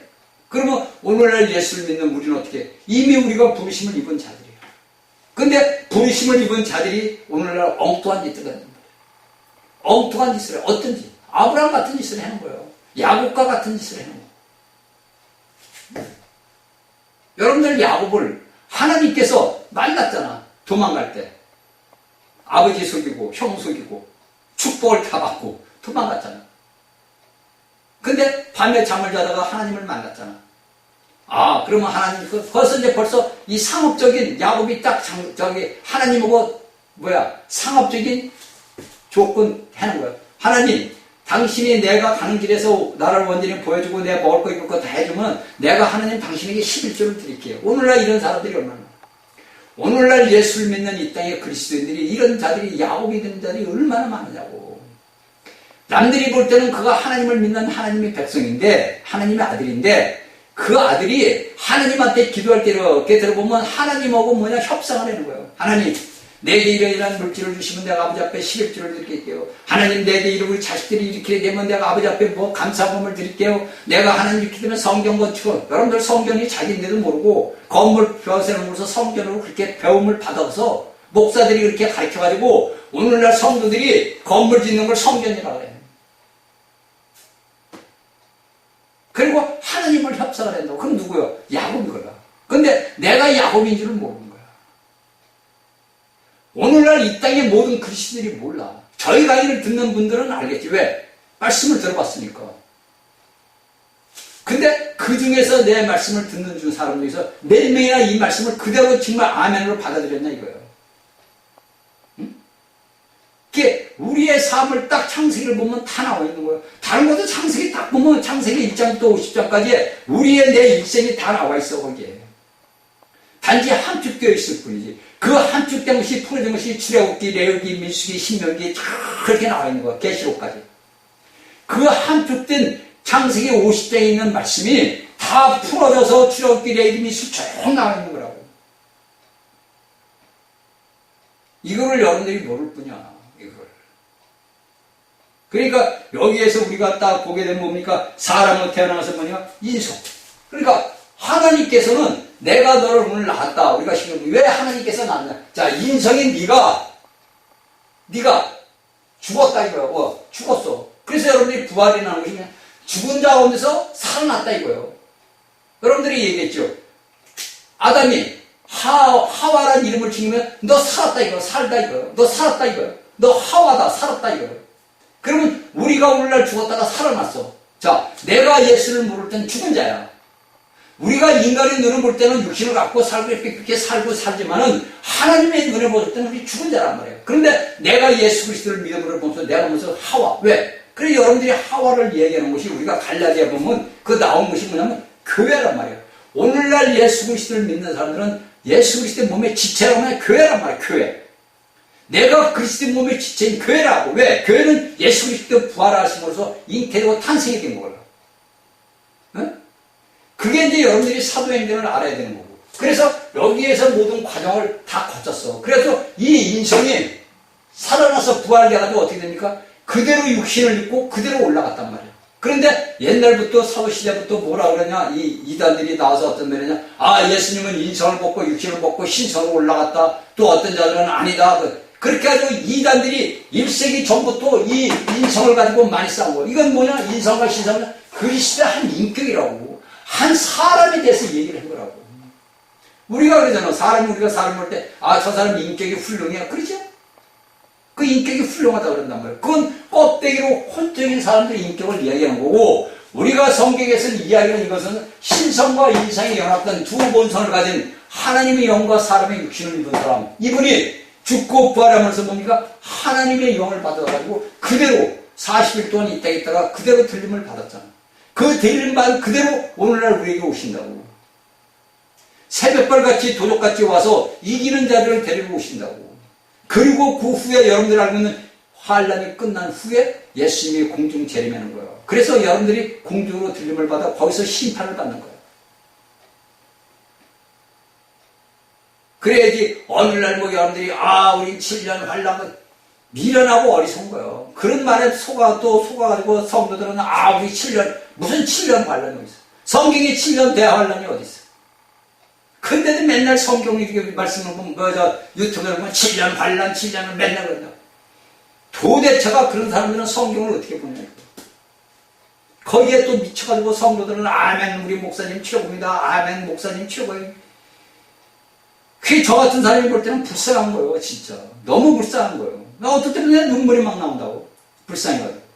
A: 그러면 오늘날 예수를 믿는 우리는 어떻게 해? 이미 우리가 부르심을 입은 자들이야. 근데 부르심을 입은 자들이 오늘날 엉뚱한 짓을 하는 거예요. 엉뚱한 짓을 해. 어떤지. 아브라함 같은 짓을 하는 거예요. 야곱과 같은 짓을 하는 거예요. 여러분들 야곱을 하나님께서 만났잖아. 도망갈 때. 아버지 속이고 형 속이고 축복을 다 받고 도망갔잖아. 근데 밤에 잠을 자다가 하나님을 만났잖아. 그러면 하나님 벌써 이 상업적인 야곱이 딱 하나님하고 상업적인 조건 하는 거야. 하나님, 당신이 내가 가는 길에서 나를 완전히 보여주고 내가 먹을 거 입을 거 다 해주면 내가 하나님 당신에게 11조를 드릴게요. 오늘날 이런 사람들이 얼마나. 오늘날 예수를 믿는 이 땅의 그리스도인들이 이런 자들이 야곱이 된 자들이 얼마나 많으냐고. 남들이 볼 때는 그가 하나님을 믿는 하나님의 백성인데 하나님의 아들인데 그 아들이 하나님한테 기도할 때 이렇게 들어보면 하나님하고 협상을 하는 거예요. 하나님, 내게 이러이러한 물질을 주시면 내가 아버지 앞에 11조를 드릴게요. 하나님, 내게 우리 자식들이 이렇게 되면 내가 아버지 앞에 감사금을 드릴게요. 내가 하나님 이렇게 되면 성경 건축. 여러분들 성경이 자기인데도 모르고 건물 벼세놓으면서 성경으로 그렇게 배움을 받아서 목사들이 그렇게 가르쳐가지고 오늘날 성도들이 건물 짓는 걸 성경이라고 해요. 그리고 하나님을 협상을 한다고. 그럼 누구요? 야곱이거든. 근데 내가 야곱인 줄은 모르는 거야. 오늘날 이 땅의 모든 그리스도들이 몰라. 저희 강의를 듣는 분들은 알겠지. 왜? 말씀을 들어봤으니까. 근데 그 중에서 내 말씀을 듣는 중 사람 중에서 몇 명이나 이 말씀을 그대로 정말 아멘으로 받아들였냐 이거예요. 응? 이게 우리의 삶을 딱 창세기를 보면 다 나와 있는 거예요. 다른 것도 창세기 딱 보면 창세기 1장부터 50장까지 우리의 내 일생이 다 나와 있어 거기에. 단지 함축되어 있을 뿐이지. 그 함축된 것이 풀어진 것이 출애굽기, 레위기, 민수기, 신명기 그렇게 나와 있는 거야. 계시록까지. 그 함축된 창세기 50장에 있는 말씀이 다 풀어져서 출애굽기, 레위기, 민수기 쭉 나와 있는 거라고. 이거를 여러분들이 모를 뿐이야. 이걸. 그러니까 여기에서 우리가 딱 보게 되면 뭡니까? 사람은 태어나서 인성. 그러니까 하나님께서는 내가 너를 오늘 낳았다. 우리가 지금 왜 하나님께서 낳았냐? 자, 인성인 네가 죽었다 이거예요. 죽었어. 그래서 여러분들이 부활이라는 것이 그냥 죽은 자 가운데서 살아났다 이거예요. 여러분들이 얘기했죠. 아담이 하와란 이름을 지으면 너 살았다 이거예요. 살다 이거예요. 너 살았다 이거예요. 너 하와다. 살았다 이거예요. 그러면 우리가 오늘날 죽었다가 살아났어. 자, 내가 예수를 모를 땐 죽은 자야. 우리가 인간의 눈을 볼 때는 육신을 갖고 살고 이렇게 살고 살지만은 하나님의 눈을 볼 때는 우리 죽은 자란 말이에요. 그런데 내가 예수 그리스도를 믿음으로 보면서 내가 보면서 하와. 왜? 그래 여러분들이 하와를 얘기하는 것이 우리가 갈라디아 보면 그 나온 것이 뭐냐면 교회란 말이에요. 오늘날 예수 그리스도를 믿는 사람들은 예수 그리스도의 몸의 지체라고 하면 교회란 말이에요. 교회. 내가 그리스도의 몸의 지체인 교회라고. 왜? 교회는 예수 그리스도 부활하심으로써 잉태되고 탄생이 된 거예요. 응? 그게 이제 여러분들이 사도행전을 알아야 되는 거고. 그래서 여기에서 모든 과정을 다 거쳤어. 그래서 이 인성이 살아나서 부활돼가지고 어떻게 됩니까? 그대로 육신을 입고 그대로 올라갔단 말이야. 그런데 옛날부터 사도시대부터 뭐라 그러냐? 이 이단들이 나와서 어떤 말이냐? 아, 예수님은 인성을 벗고 육신을 벗고 신성으로 올라갔다. 또 어떤 자들은 아니다. 그렇게 해가지고 이단들이 1세기 전부터 이 인성을 가지고 많이 싸운 거야. 이건 뭐냐? 인성과 신성은 그리스도의 한 인격이라고. 한 사람에 대해서 얘기를 한 거라고. 우리가 그러잖아. 우리가 사람 볼 때, 아, 저 사람 인격이 훌륭해. 그러죠? 그 인격이 훌륭하다 그런단 말이에요. 그건 껍데기로 혼적인 사람들의 인격을 이야기하는 거고, 우리가 성경에서 이야기하는 이것은 신성과 인성이 연합된 두 본성을 가진 하나님의 영과 사람의 육신을 입은 사람. 이분이 죽고 부활하면서 뭡니까? 하나님의 영을 받아가지고 그대로 40일 동안 이 땅에 있다가 그대로 들림을 받았잖아. 그 들림 받은 그대로 오늘날 우리에게 오신다고. 새벽발같이 도적같이 와서 이기는 자들을 데리고 오신다고. 그리고 그 후에 여러분들 알고 있는 환란이 끝난 후에 예수님이 공중 재림하는 거예요. 그래서 여러분들이 공중으로 들림을 받아 거기서 심판을 받는 거예요. 그래야지 오늘날 여러분들이 우리 7년 환란은 미련하고 어리석은 거예요. 그런 말에 속아가지고 성도들은 우리 7년 무슨 7년 환란이 어디 있어? 성경에 7년 대환란이 어디 있어? 근데도 맨날 성경 이렇게 말씀을 보면 유튜브에 보면 7년 환란 7년을 맨날 그런다. 도대체가 그런 사람들은 성경을 어떻게 보냐. 거기에 또 미쳐가지고 성도들은 아멘 우리 목사님 최고입니다. 아멘 목사님 최고예요. 그게 저 같은 사람이 볼 때는 불쌍한 거예요. 진짜 너무 불쌍한 거예요. 나 어떨 때는 내 눈물이 막 나온다고. 불쌍해가지고.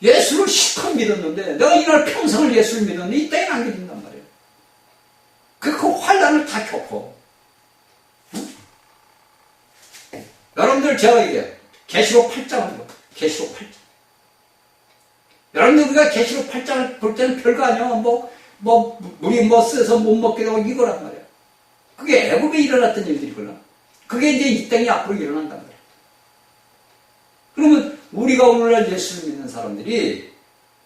A: 예수를 실컷 믿었는데 내가 이날 평생을 예수를 믿었는데 이 땅에 안 믿는단 말이에요. 그 환란을 다 겪어. 응? 여러분들 제가 이게 계시록 8장을 봐. 계시록 8장. 여러분들 우리가 계시록 8장을 볼 때는 별거 아니야. 우리 써서 못 먹게 되고 이거란 말이야. 그게 애굽에 일어났던 일들이구나. 그게 이제 이 땅에 앞으로 일어난단 말이야. 그러면 우리가 오늘날 예수를 믿는 사람들이,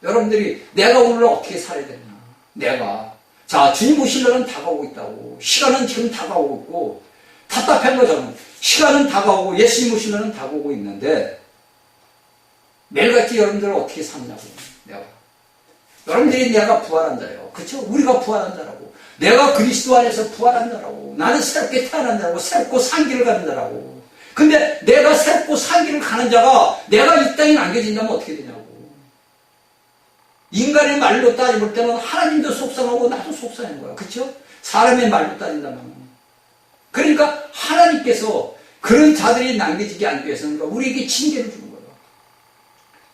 A: 여러분들이 내가 오늘날 어떻게 살아야 되냐. 자, 주님 오실 날은 다가오고 있다고. 시간은 지금 다가오고 있고, 답답한 거잖아. 시간은 다가오고, 예수님 오실 날은 다가오고 있는데, 매일같이 여러분들은 어떻게 사느냐고. 여러분들이 내가 부활한 자예요. 그쵸? 우리가 부활한 자라고. 내가 그리스도 안에서 부활한 자라고. 나는 새롭게 태어난 자라고. 새롭고 산길을 가는 자라고. 근데 내가 새롭고 산길을 가는 자가 내가 이 땅에 남겨진다면 어떻게 되냐고. 인간의 말로 따져볼 때는 하나님도 속상하고 나도 속상한 거야. 그쵸? 사람의 말로 따진다면. 그러니까 하나님께서 그런 자들이 남겨지게 하기 위해서는 우리에게 징계를 주는 거예요.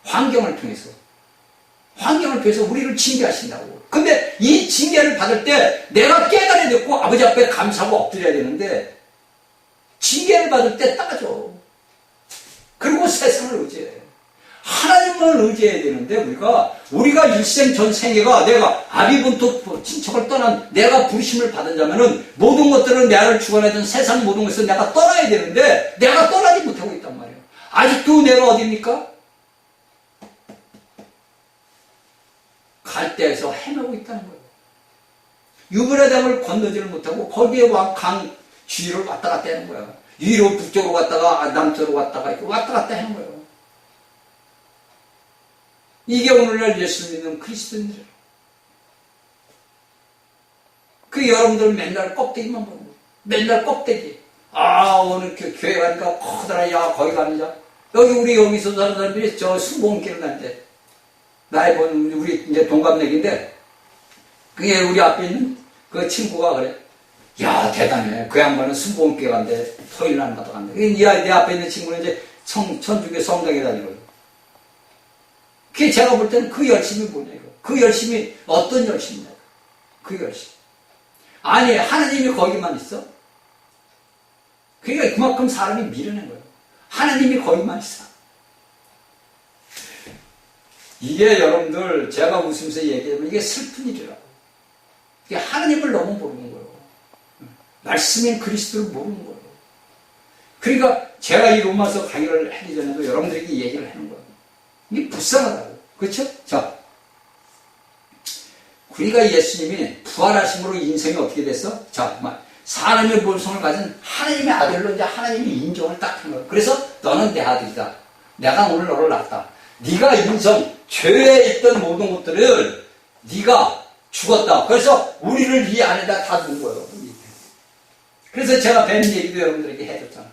A: 환경을 통해서 우리를 징계하신다고. 근데 이 징계를 받을 때 내가 깨달아야 되고 아버지 앞에 감사하고 엎드려야 되는데, 징계를 받을 때 따져. 그리고 세상을 의지해. 하나님을 의지해야 되는데, 우리가 일생 전생애가 내가 아비분토 친척을 떠난 내가 부르심을 받은 자면은 모든 것들을 나를 주관하던 세상 모든 것을 내가 떠나야 되는데, 내가 떠나지 못하고 있단 말이에요. 아직도 내가 어디입니까? 갈대에서 헤매고 있다는 거예요. 유브라담을 건너지를 못하고 거기에 강 주위를 왔다 갔다 하는 거예요. 위로 북쪽으로 갔다가 남쪽으로 갔다가 이렇게 왔다 갔다 하는 거예요. 이게 오늘날 예수 믿는 그리스도인들이에요. 여러분들 맨날 껍데기만 보는 거예요. 맨날 껍데기. 오늘 교회 가니까 커다란 거기 가느냐. 여기서 사는 사람들이 저 순복음길을 다니는데, 나이 보는 우리 이제 동갑내기인데, 그게 우리 앞에 있는 그 친구가 그래. 야, 대단해. 그 양반은 순복음교회 간대. 토요일 날마다 간대. 내 앞에 있는 친구는 이제 천주교 성당에 다니거든. 그게 제가 볼 때는 그 열심이 뭐냐, 이거. 그 열심이 어떤 열심이냐. 그 열심. 아니, 하나님이 거기만 있어? 그러니까 그만큼 사람이 밀어낸 거예요. 하나님이 거기만 있어. 이게 여러분들, 제가 웃으면서 얘기하면 이게 슬픈 일이라고. 이게 하나님을 너무 모르는 거예요. 말씀인 그리스도를 모르는 거예요. 그러니까 제가 이 로마서 강의를 하기 전에도 여러분들에게 얘기를 하는 거예요. 이게 불쌍하다고. 그렇죠? 자, 우리가 예수님이 부활하심으로 인생이 어떻게 됐어? 자, 사람의 본성을 가진 하나님의 아들로 이제 하나님이 인정을 딱 한 거예요. 그래서 너는 내 아들이다. 내가 오늘 너를 낳았다. 네가 죄에 있던 모든 것들을 네가 죽었다. 그래서 우리를 이 안에다 다 둔 거예요. 그래서 제가 뱀 얘기도 여러분들에게 해줬잖아.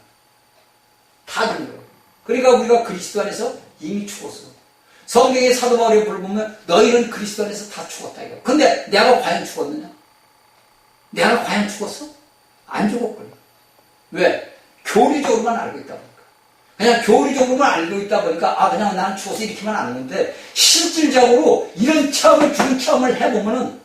A: 다 둔 거예요. 그러니까 우리가 그리스도 안에서 이미 죽었어. 성경의 사도 바울의 글을 보면 너희는 그리스도 안에서 다 죽었다 이거. 근데 내가 과연 죽었느냐? 내가 과연 죽었어? 안 죽었거든. 왜? 교리적으로만 알고 있다 보니까. 그냥 교리적으로만 알고 있다 보니까 그냥 난 죽어서 이렇게만 아는데, 실질적으로 이런 죽은 체험을 해보면은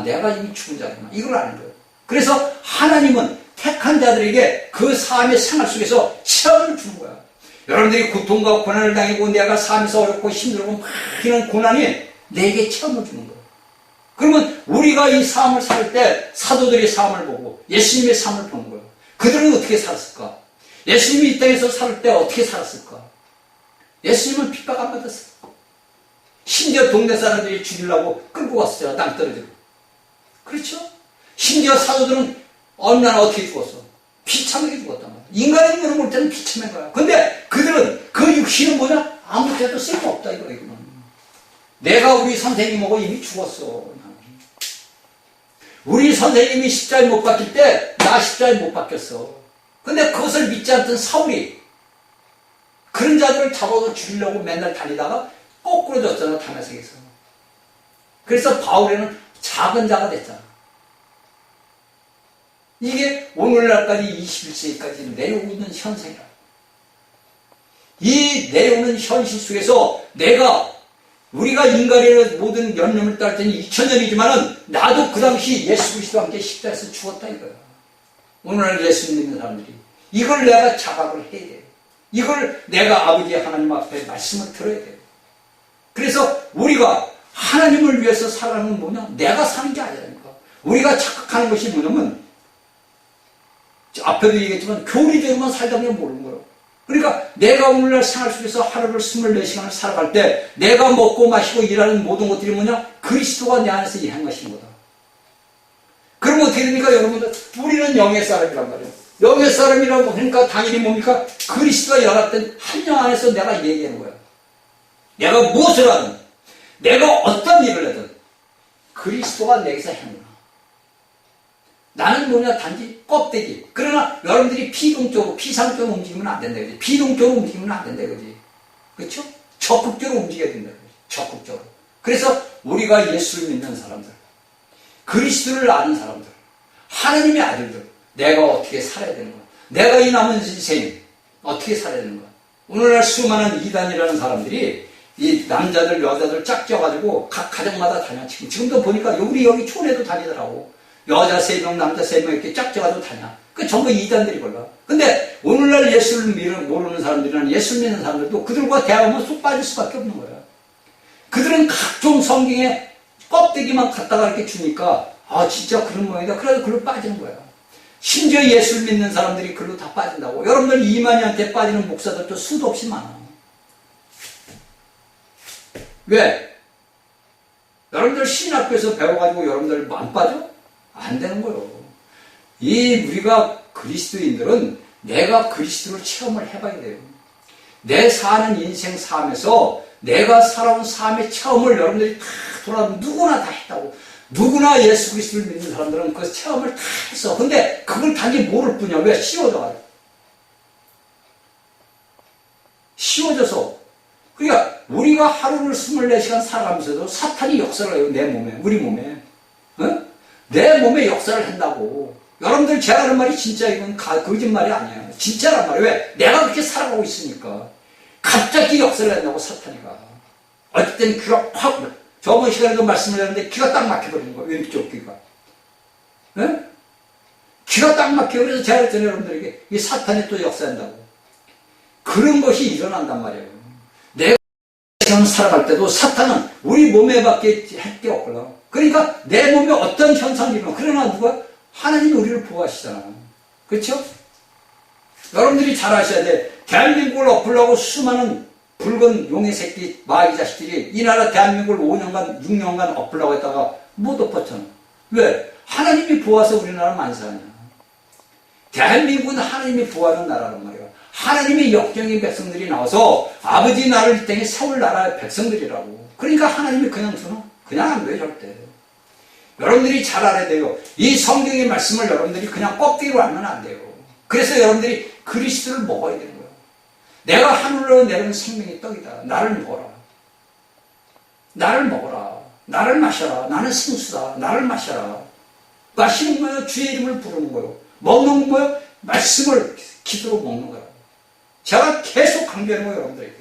A: 내가 이미 죽은 자구나 이걸 아는 거예요. 그래서 하나님은 택한 자들에게 그 삶의 생활 속에서 체험을 주는 거야. 여러분들이 고통과 고난을 당하고 내가 삶에서 어렵고 힘들고 막 이런 고난이 내게 체험을 주는 거예요. 그러면 우리가 이 삶을 살 때 사도들의 삶을 보고 예수님의 삶을 보는 거예요. 그들은 어떻게 살았을까? 예수님이 이 땅에서 살 때 어떻게 살았을까? 예수님은 핍박 안 받았어요. 심지어 동네 사람들이 죽이려고 끌고 갔어요. 땅 떨어지고. 그렇죠? 심지어 사도들은 어느 날 어떻게 죽었어? 비참하게 죽었단 말이야. 인간의 눈으로 볼 때는 비참한 거야. 근데 그들은 그 육신은 뭐냐? 아무 때도 쓸모없다 이거야. 내가 우리 선생님하고 이미 죽었어. 우리 선생님이 십자가에 못 박힐 때 나 십자가에 못 박혔어. 근데 그것을 믿지 않던 사울이 그런 자들을 잡아서 죽이려고 맨날 달리다가 거꾸로 졌잖아. 다메섹에서. 그래서 바울에는 작은 자가 됐잖아. 이게 오늘날까지 21세기까지 내려오고 있는 현상이야. 이 내려오는 현실 속에서 우리가 인간의 모든 연령을 따를 때는 2000년이지만은 나도 그 당시 예수 그리스도와 함께 십자가에서 죽었다 이거야. 오늘날 예수 믿는 사람들이 이걸 내가 자각을 해야 돼. 이걸 내가 아버지 하나님 앞에 말씀을 들어야 돼요. 그래서 우리가 하나님을 위해서 살아가는 건 뭐냐? 내가 사는 게 아니라니까. 우리가 착각하는 것이 뭐냐면, 앞에도 얘기했지만 교리대로만 살다 보면 모르는 거예요. 그러니까 내가 오늘날 생활 속에서 하루를 24시간을 살아갈 때 내가 먹고 마시고 일하는 모든 것들이 뭐냐? 그리스도가 내 안에서 일한 것인 거다. 그러면 어떻게 됩니까? 여러분들, 우리는 영의 사람이란 말이에요. 영의 사람이라고 하니까 당연히 뭡니까? 그리스도가 연합된 한 영 안에서 내가 얘기하는 거예요. 내가 무엇을 하든, 내가 어떤 일을 하든 그리스도가 내게서 하는 거야. 나는 뭐냐? 단지 껍데기. 그러나 여러분들이 피동적으로, 피상적으로 움직이면 안 된다. 그지? 비동적으로 움직이면 안 된다. 그지? 그렇죠? 적극적으로 움직여야 된다. 그지? 적극적으로. 그래서 우리가 예수를 믿는 사람들, 그리스도를 아는 사람들, 하나님의 아들들, 내가 어떻게 살아야 되는 거야? 내가 이 남은 인생 어떻게 살아야 되는 거야? 오늘날 수많은 이단이라는 사람들이 이 남자들, 여자들 짝져가지고 각 가정마다 다녀. 지금도 보니까 우리 여기 촌에도 다니더라고. 여자 3명, 남자 3명 이렇게 짝져가지고 다녀. 그 전부 이단들이 걸려. 근데 오늘날 예수를 모르는 사람들이나 예수 믿는 사람들도 그들과 대화하면 쏙 빠질 수밖에 없는 거야. 그들은 각종 성경에 껍데기만 갖다가 이렇게 주니까 아 진짜 그런 모양이다. 그래서 그걸로 빠지는 거야. 심지어 예수를 믿는 사람들이 그걸로 다 빠진다고. 여러분들 이만희한테 빠지는 목사들도 수도 없이 많아. 왜? 여러분들 신학교에서 배워가지고 여러분들 안 빠져? 안 되는 거예요. 우리가 그리스도인들은 내가 그리스도를 체험을 해봐야 돼요. 내 사는 인생 삶에서 내가 살아온 삶의 체험을 여러분들이 다 누구나 다 했다고. 누구나 예수 그리스도를 믿는 사람들은 그 체험을 다 했어. 근데 그걸 단지 모를 뿐이야. 왜? 쉬워져가지고. 쉬워져서. 그러니까 우리가 하루를 24시간 살아가면서도 사탄이 역사를 해요. 내 몸에, 우리 몸에. 어? 내 몸에 역사를 한다고. 여러분들 제가 하는 말이 진짜 이건 거짓말이 아니에요. 진짜란 말이에요. 왜? 내가 그렇게 살아가고 있으니까. 갑자기 역사를 한다고 사탄이가. 어떨 땐 귀가 확, 저번 시간에도 말씀을 했는데 귀가 딱 막혀버리는 거예요. 왼쪽 귀가. 네? 귀가 딱 막혀. 그래서 제가 했더니 여러분들에게 이 사탄이 또 역사한다고. 그런 것이 일어난단 말이에요. 내가 살아갈 때도 사탄은 우리 몸에밖에 할 게 없거든. 그러니까 내 몸에 어떤 현상이 일어나. 그러나 누가? 하나님이 우리를 보호하시잖아. 그렇죠? 여러분들이 잘 아셔야 돼. 대한민국을 엎으려고 수많은 붉은 용의 새끼 마귀 자식들이 이 나라 대한민국을 5년간 6년간 엎으려고 했다가 못 엎었잖아. 왜? 하나님이 보호해서 우리나라 만사하냐. 대한민국은 하나님이 보호하는 나라란 말이야. 하나님의 역정의 백성들이 나와서 아버지 나라를 이 땅에 세울 나라의 백성들이라고. 그러니까 하나님이 그냥 주나? 그냥 안 돼요, 절대. 여러분들이 잘 알아야 돼요. 이 성경의 말씀을 여러분들이 그냥 껍데기로 알면 안 돼요. 그래서 여러분들이 그리스도를 먹어야 되는 거예요. 내가 하늘로 내려온 생명의 떡이다. 나를 먹어라. 나를 먹어라. 나를 마셔라. 나는 생수다. 나를 마셔라. 마시는 거예요. 주의 이름을 부르는 거예요. 먹는 거예요. 말씀을 기도로 먹는 거예요. 제가 계속 강조하는 거예요, 여러분들에게.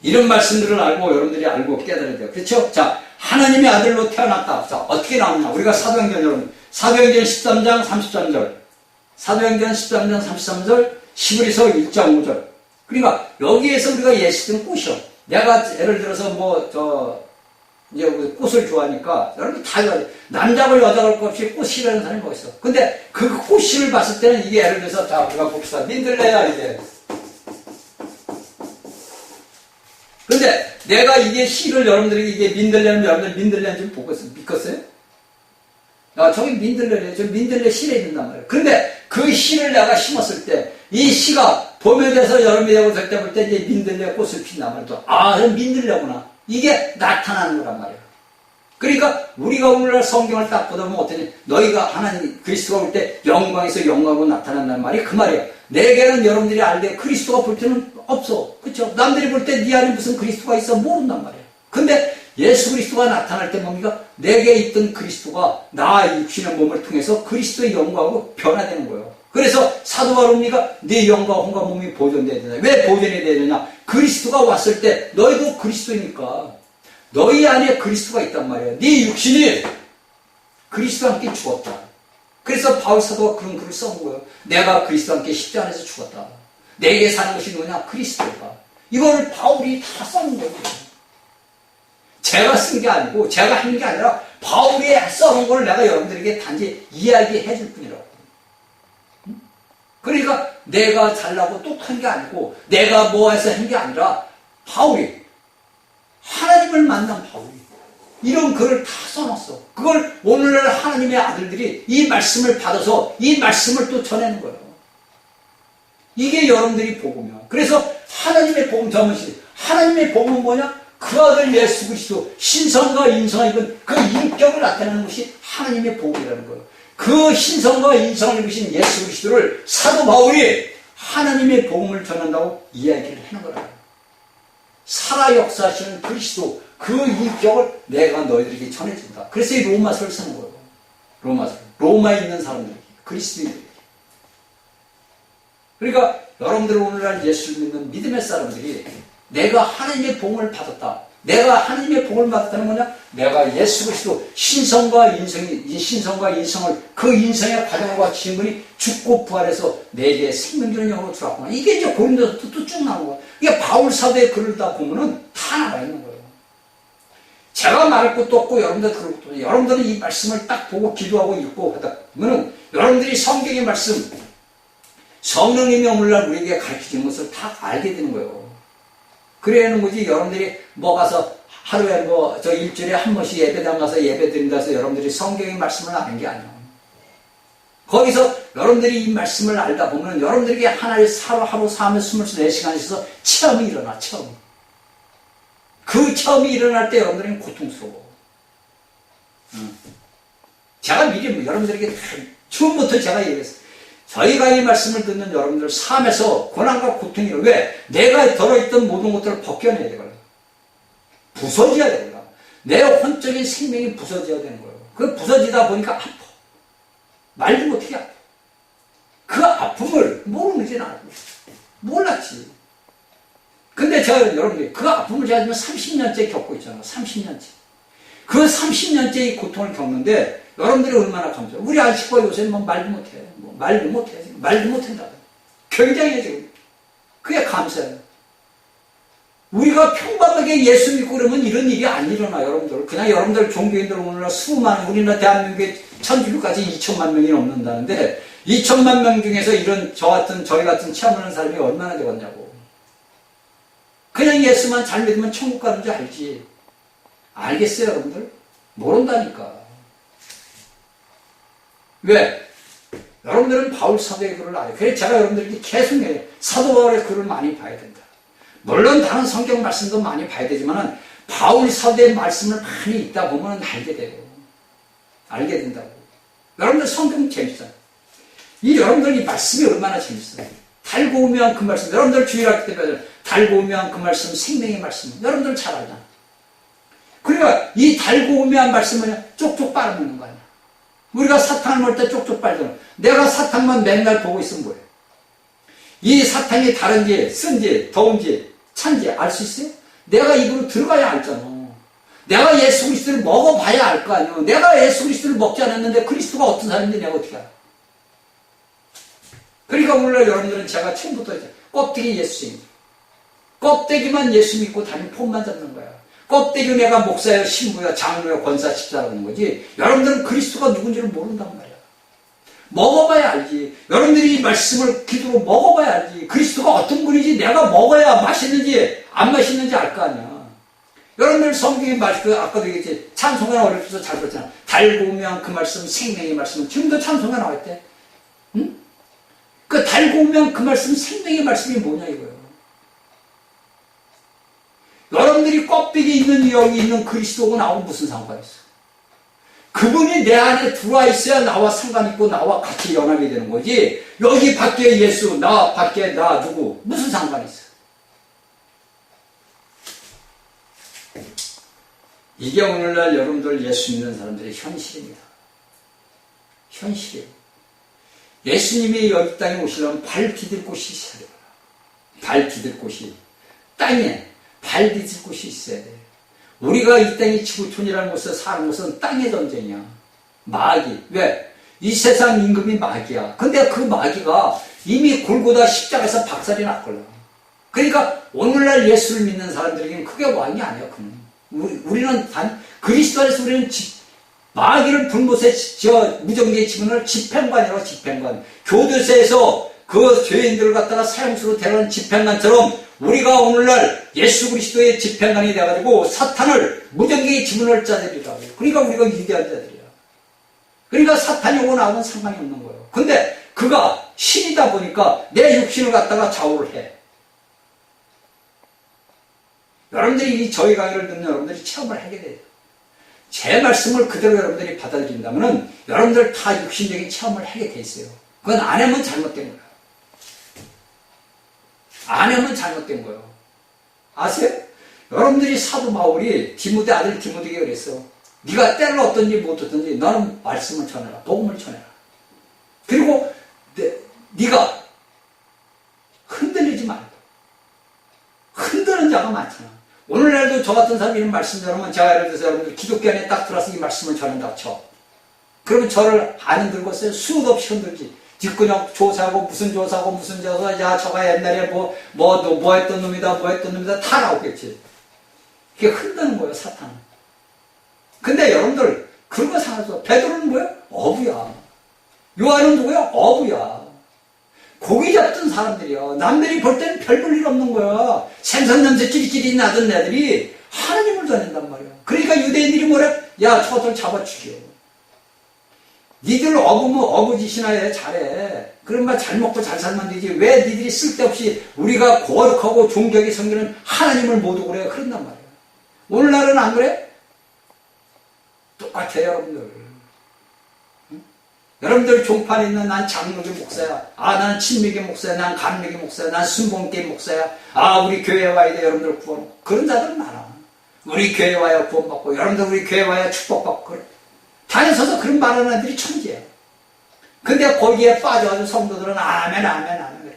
A: 이런 말씀들을 알고 여러분들이 알고 깨달아야 돼요. 그렇죠? 자, 하나님의 아들로 태어났다. 자, 어떻게 나오냐? 우리가 사도행전 여러분, 사도행전 13장 33절, 사도행전 13장 33절, 시브리서 1장 5절. 그러니까 여기에서 우리가 예시든 꽃이요. 내가 예를 들어서 이제 꽃을 좋아하니까 여러분 다 좋아해요. 남자고 여자고 것 없이 꽃 싫어하는 사람이 뭐 있어. 근데 그 꽃을 봤을 때는 이게 예를 들어서 자, 우리가 봅시다. 민들레야, 이제. 근데 내가 이게 씨를 여러분들에게 이게 민들레는 여러분들 민들레는 좀 보고 있어요. 믿겠어요? 저기 민들레래. 저 민들레 씨래 있는단 말이에요. 그런데 그 씨를 내가 심었을 때 이 씨가 봄에 돼서 여름에 되고 될 때 볼 때 이제 민들레 꽃을 핀단 말이에요. 아, 그럼 민들레구나. 이게 나타나는 거란 말이에요. 그러니까 우리가 오늘날 성경을 딱 보다 보면 어떠니? 너희가 하나님 그리스도가 올 때 영광에서 영광으로 나타난다는 말이 그 말이에요. 내게는 여러분들이 알되 그리스도가 볼 때는 없어. 그렇죠? 남들이 볼 때 네 안에 무슨 그리스도가 있어 모른단 말이에요. 근데 예수 그리스도가 나타날 때 뭡니까? 내게 있던 그리스도가 나 육신의 몸을 통해서 그리스도의 영광으로 변화되는 거예요. 그래서 사도 바울입니까? 네 영과 혼과 몸이 보존돼야 되냐? 왜 보존해야 되느냐? 그리스도가 왔을 때 너희도 그리스도니까 너희 안에 그리스도가 있단 말이에요. 네 육신이 그리스도와 함께 죽었다. 그래서 바울 사도가 그런 글을 써온 거예요. 내가 그리스도와 함께 십자가에서 죽었다. 내게 사는 것이 누구냐? 그리스도다. 이걸 바울이 다 써놓은 거예요. 제가 쓴 게 아니고 제가 한 게 아니라 바울이 써놓은 걸 내가 여러분들에게 단지 이야기해 줄 뿐이라고. 그러니까 내가 잘나고 똑똑한 게 아니고 내가 뭐해서 한 게 아니라 바울이 하나님을 만난 바울이 이런 글을 다 써놨어. 그걸 오늘날 하나님의 아들들이 이 말씀을 받아서 이 말씀을 또 전하는 거예요. 이게 여러분들이 복음이야. 그래서 하나님의 복음 전문시 하나님의 복음은 뭐냐? 그 아들 예수 그리스도 신성과 인성을 입은 그 인격을 나타내는 것이 하나님의 복음이라는 거예요. 그 신성과 인성을 입으신 예수 그리스도를 사도 바울이 하나님의 복음을 전한다고 이야기를 하는 거라. 살아 역사하시는 그리스도 그 인격을 내가 너희들에게 전해준다. 그래서 이 로마서를 쓰는 거예요. 로마서. 로마에 있는 사람들에게 그리스도인들에게. 그러니까 여러분들 오늘날 예수를 믿는 믿음의 사람들이 내가 하나님의 복음을 받았다. 내가 하나님의 복음을 받았다는 뭐냐? 내가 예수 그리스도 신성과 인성을 그 인성의 과정을 거친 분이 죽고 부활해서 내게 생명 주는 영으로 들어왔구나. 이게 이제 고린도서 또 쭉 나오는 거야. 이게 바울 사도의 글을 다 보면은 다 나와 있는 거예요. 제가 말할 것도 없고 여러분들 들을 것도 없고 여러분들은 이 말씀을 딱 보고 기도하고 읽고 하다 보면은 여러분들이 성경의 말씀 성령님이 오늘날 우리에게 가르치는 것을 다 알게 되는 거예요. 그래야는 뭐지 여러분들이 뭐 가서 하루에 일주일에 한 번씩 예배당 가서 예배 드린다 해서 여러분들이 성경의 말씀을 아는 게 아니에요. 거기서 여러분들이 이 말씀을 알다 보면 여러분들에게 하나의 하루 24시간 있어서 체험이 일어나, 체험이. 그 체험이 일어날 때 여러분들은 고통스러워. 제가 미리 여러분들에게 처음부터 제가 얘기했어요. 저희가 이 말씀을 듣는 여러분들 삶에서 고난과 고통이 왜? 내가 들어있던 모든 것들을 벗겨내야 되거든요. 부서져야 되거든요. 내 혼적인 생명이 부서져야 되는 거예요. 그 부서지다 보니까 아파. 말도 못해 아파. 그 아픔을 모르는지는 알고 몰랐지. 근데 제가 여러분들이 그 아픔을 제가 지금 30년째 겪고 있잖아요. 30년째. 그 30년째 이 고통을 겪는데 여러분들이 얼마나 감사해요. 우리 아저씨가 요새 말도 못해. 말도 못해. 말도 못한다. 굉장히 지금. 그게 감사해요. 우리가 평범하게 예수 믿고 그러면 이런 일이 안 일어나, 여러분들. 그냥 여러분들 종교인들 오늘날 수만, 우리나라 대한민국에 천주교까지 2천만 명이 넘는다는데, 2천만 명 중에서 저희 같은 체험하는 사람이 얼마나 되겠냐고. 그냥 예수만 잘 믿으면 천국 가는 줄 알지. 알겠어요, 여러분들? 모른다니까. 왜? 여러분들은 바울 사도의 글을 알아요. 그래서 제가 여러분들에게 계속 사도 바울의 글을 많이 봐야 된다. 물론 다른 성경 말씀도 많이 봐야 되지만 바울 사도의 말씀을 많이 읽다 보면 알게 돼요. 알게 된다고. 여러분들 성경 재밌어요. 여러분들 이 말씀이 얼마나 재밌어요. 달고 오면 그 말씀. 여러분들 주일학교 때문에 달고 오면 그 말씀, 생명의 말씀. 여러분들 잘 알잖아. 그러니까 이 달고 오면 말씀은 쪽쪽 빨아먹는 거 아니야. 우리가 사탕을 먹을 때 쪽쪽 빨잖아. 내가 사탕만 맨날 보고 있으면 뭐해? 이 사탕이 다른지, 쓴지, 더운지, 찬지 알 수 있어요? 내가 입으로 들어가야 알잖아. 내가 예수 그리스도를 먹어봐야 알 거 아니에요. 내가 예수 그리스도를 먹지 않았는데 그리스도가 어떤 사람인지 내가 어떻게 알아? 그러니까 오늘날 여러분들은 제가 처음부터 껍데기 예수님. 껍데기만 예수 믿고 다니면 폼만 잡는 거야. 껍데기 내가 목사여, 신부여, 장로여, 권사, 집사라는 거지. 여러분들은 그리스도가 누군지를 모른단 말이야. 먹어봐야 알지. 여러분들이 이 말씀을 기도로 먹어봐야 알지. 그리스도가 어떤 분인지 내가 먹어야 맛있는지 안 맛있는지 알 거 아니야. 여러분들 성경의 말씀, 아까도 얘기했지. 찬송가 어렵어서 잘 봤잖아. 달고 오면 그 말씀, 생명의 말씀은 지금도 찬송가 나왔대. 응? 그 달고 오면 그 말씀, 생명의 말씀이 뭐냐 이거예요. 여러분들이 껍데기 있는 여기 있는 그리스도하고 나하고 무슨 상관이 있어? 그분이 내 안에 들어와 있어야 나와 상관 있고 나와 같이 연합이 되는 거지. 여기 밖에 예수, 나 밖에 나 누구 무슨 상관이 있어? 이게 오늘날 여러분들 예수 믿는 사람들의 현실입니다. 현실이에요. 예수님이 여기 땅에 오시려면 발 디딜 곳이 있어야 돼요. 발 디딜 곳이 땅에 발 디딜 곳이 있어야 돼요. 우리가 이 땅이 지구촌이라는 곳에서 사는 곳은 땅의 전쟁이야. 마귀. 왜? 이 세상 임금이 마귀야. 근데 그 마귀가 이미 골고다 십자가에서 박살이 났거든. 그러니까 오늘날 예수를 믿는 사람들에게는 그게 왕이 아니야. 우리는 그리스도 안에서 우리는 마귀를 불못에 무정죄의 지분을 집행관이라고. 집행관. 교도소에서 그 죄인들을 갖다가 사형수로 데려간 집행관처럼 우리가 오늘날 예수 그리스도의 집행관이 돼가지고 사탄을 무정죄의 지분을 자들이라고. 그러니까 우리가 위대한 자들이야. 그러니까 사탄이 오고 나오면 상관이 없는 거예요. 근데 그가 신이다 보니까 내 육신을 갖다가 좌우를 해. 여러분들이 저희 강의를 듣는 여러분들이 체험을 하게 돼요. 제 말씀을 그대로 여러분들이 받아들인다면 여러분들 다 육신적인 체험을 하게 돼 있어요. 그건 안 하면 잘못된 거예요. 안 하면 잘못된 거예요. 아세요? 여러분들이 사도 바울이 디모데 아들 디모데에게 그랬어. 네가 때를 어떤지 못 어떤지 너는 말씀을 전해라. 복음을 전해라. 그리고 네가 흔들리지 말고. 흔드는 자가 많잖아. 오늘날도 저 같은 사람이 이런 말씀 전하면 제가 예를 들어서 여러분들 기독교 안에 딱 들어와서 이 말씀을 전한다 쳐. 그러면 저를 안 흔들고 있어요. 수도 없이 흔들지. 뒷근육 조사하고 무슨 조사하고 야 저가 옛날에 뭐 했던 놈이다 다 나오겠지. 그게 흔드는 거예요, 사탄은. 근데 여러분들 그런 거 상관없어. 베드로는 뭐야? 어부야. 요한은 누구야? 어부야. 고기 잡던 사람들이야. 남들이 볼 때는 별 볼 일 없는 거야. 생선 냄새 찌릿찌릿 나던 애들이 하나님을 전한단 말이야. 그러니까 유대인들이 뭐래? 야, 저들 잡아 죽여. 니들 어부면 어부짓이나 해. 잘해. 그런 말 잘 먹고 잘 살면 되지. 왜 니들이 쓸데없이 우리가 거룩하고 존경하게 섬기는 하나님을 모두 그래. 그런단 말이야. 오늘날은 안 그래? 똑같아요, 여러분들. 여러분들 종판에 있는 난 장로교 목사야. 난 친미교 목사야. 난 감리교 목사야. 난 순복음교회 목사야. 우리 교회에 와야 돼. 여러분들 구원. 그런 자들은 많아. 우리 교회에 와야 구원받고 여러분들 우리 교회에 와야 축복받고 그래. 단에 서서 그런 말하는 애들이 천지야. 근데 거기에 빠져가지고 성도들은 아멘 그래.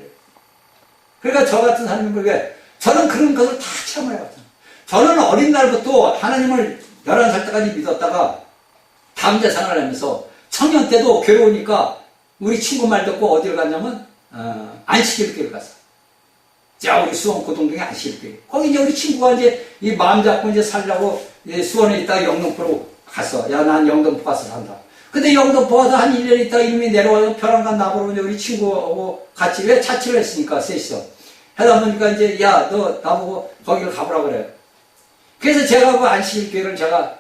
A: 그러니까 저 같은 사람은 왜? 저는 그런 것을 다 체험을 해봤잖아. 저는 어린 날부터 하나님을 11살 때까지 믿었다가 담대 생활을 하면서 청년 때도 괴로우니까 우리 친구 말 듣고 어디를 갔냐면 안식일교회를 갔어. 자, 우리 수원 고동동에 안식일교회. 거기 이제 우리 친구가 이제 이 마음 잡고 이제 살려고 수원에 있다가 영등포로 갔어. 야, 난 영등포 가서 산다. 근데 영등포 가서 한 1년 있다가 이름이 내려와서 편안간 나보러 이제 우리 친구하고 같이 왜 자취를 했으니까 셋이서 하다 보니까 이제 야, 너 나보고 거기를 가보라 그래. 그래서 제가 그 안식일교회를 제가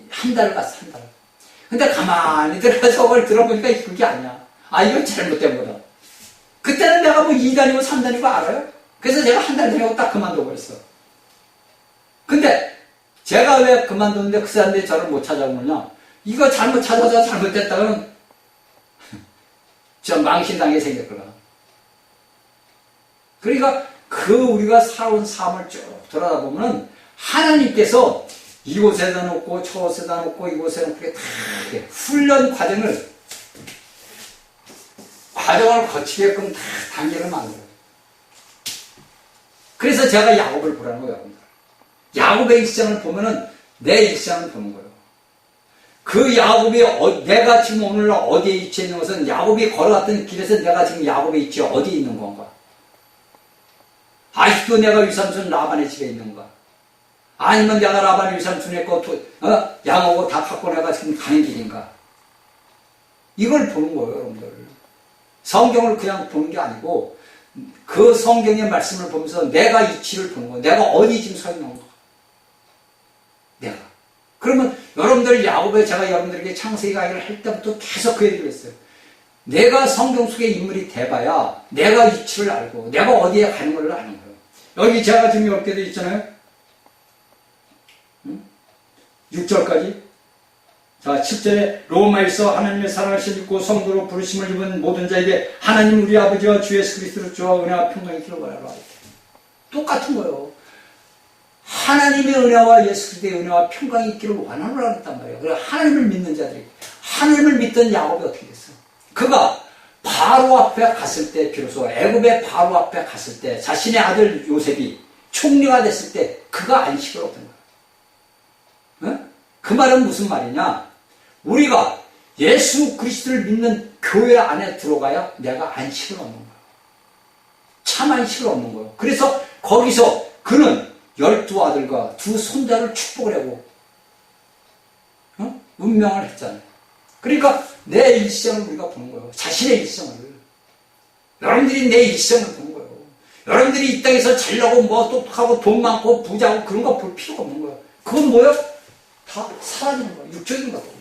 A: 한 달을 갔어, 한 달. 근데 가만히 들어가서 그걸 들어보니까 그게 아니야. 이건 잘못된 거다. 그때는 내가 뭐 2단이고 3단이고 알아요? 그래서 제가 한 달 되고 딱 그만둬 버렸어. 근데 제가 왜 그만뒀는데 그 사람들이 저를 못 찾아오느냐? 이거 잘못 찾아서 잘못됐다면 저 망신당하게 생겼구나. 그러니까 우리가 살아온 삶을 쭉 돌아다보면 하나님께서 이곳에다 놓고 저곳에다 놓고 이곳에 놓고 다 훈련 과정을 거치게끔 다 단계를 만들어요. 그래서 제가 야곱을 보라는 거예요, 여러분들. 야곱의 일생을 보면은 내 일생을 보는 거예요. 그 야곱이 내가 지금 오늘날 어디에 위치해 있는 것은 야곱이 걸어갔던 길에서 내가 지금 야곱의 위치에 어디에 있는 건가? 아직도 내가 위삼촌 라반의 집에 있는가? 아니면 내가 라반의 위삼촌에 양하고 다 갖고 내가 지금 가는 길인가? 이걸 보는 거예요, 여러분들. 성경을 그냥 보는 게 아니고 그 성경의 말씀을 보면서 내가 위치를 보는 거예요. 내가 어디 지금 서 있는 건가? 내가. 그러면 여러분들 야곱에 제가 여러분들에게 창세기 강의를 할 때부터 계속 그 얘기를 했어요. 내가 성경 속의 인물이 돼봐야 내가 위치를 알고 내가 어디에 가는 걸 아는 거예요. 여기 제가 지금 이렇게 돼 있잖아요. 6절까지. 자, 7절에 로마에서 하나님의 사랑하심 믿고 성도로 부르심을 입은 모든 자에게 하나님 우리 아버지와 주 예수 그리스도로 주와 은혜와 평강이 있기를 원하노라. 똑같은 거예요. 하나님의 은혜와 예수 그리스도의 은혜와 평강이 있기를 원하노라 했단 말이에요. 그래 하나님을 믿는 자들이 하나님을 믿던 야곱이 어떻게 됐어? 그가 바로 앞에 갔을 때 비로소 애굽의 바로 앞에 갔을 때 자신의 아들 요셉이 총리가 됐을 때 그가 안식을 얻은 거예요. 그 말은 무슨 말이냐? 우리가 예수 그리스도를 믿는 교회 안에 들어가야 내가 안식을 얻는 거예요. 참 안식을 얻는 거예요. 그래서 거기서 그는 12아들과 2 손자를 축복을 하고 운명을 했잖아요. 그러니까 내 일생을 우리가 보는 거예요. 자신의 일생을. 여러분들이 내 일생을 보는 거예요. 여러분들이 이 땅에서 잘나고 뭐 똑똑하고 돈 많고 부자고 그런 거 볼 필요가 없는 거예요. 그건 뭐예요? 다 사라지는 거예요. 육적인 거예요.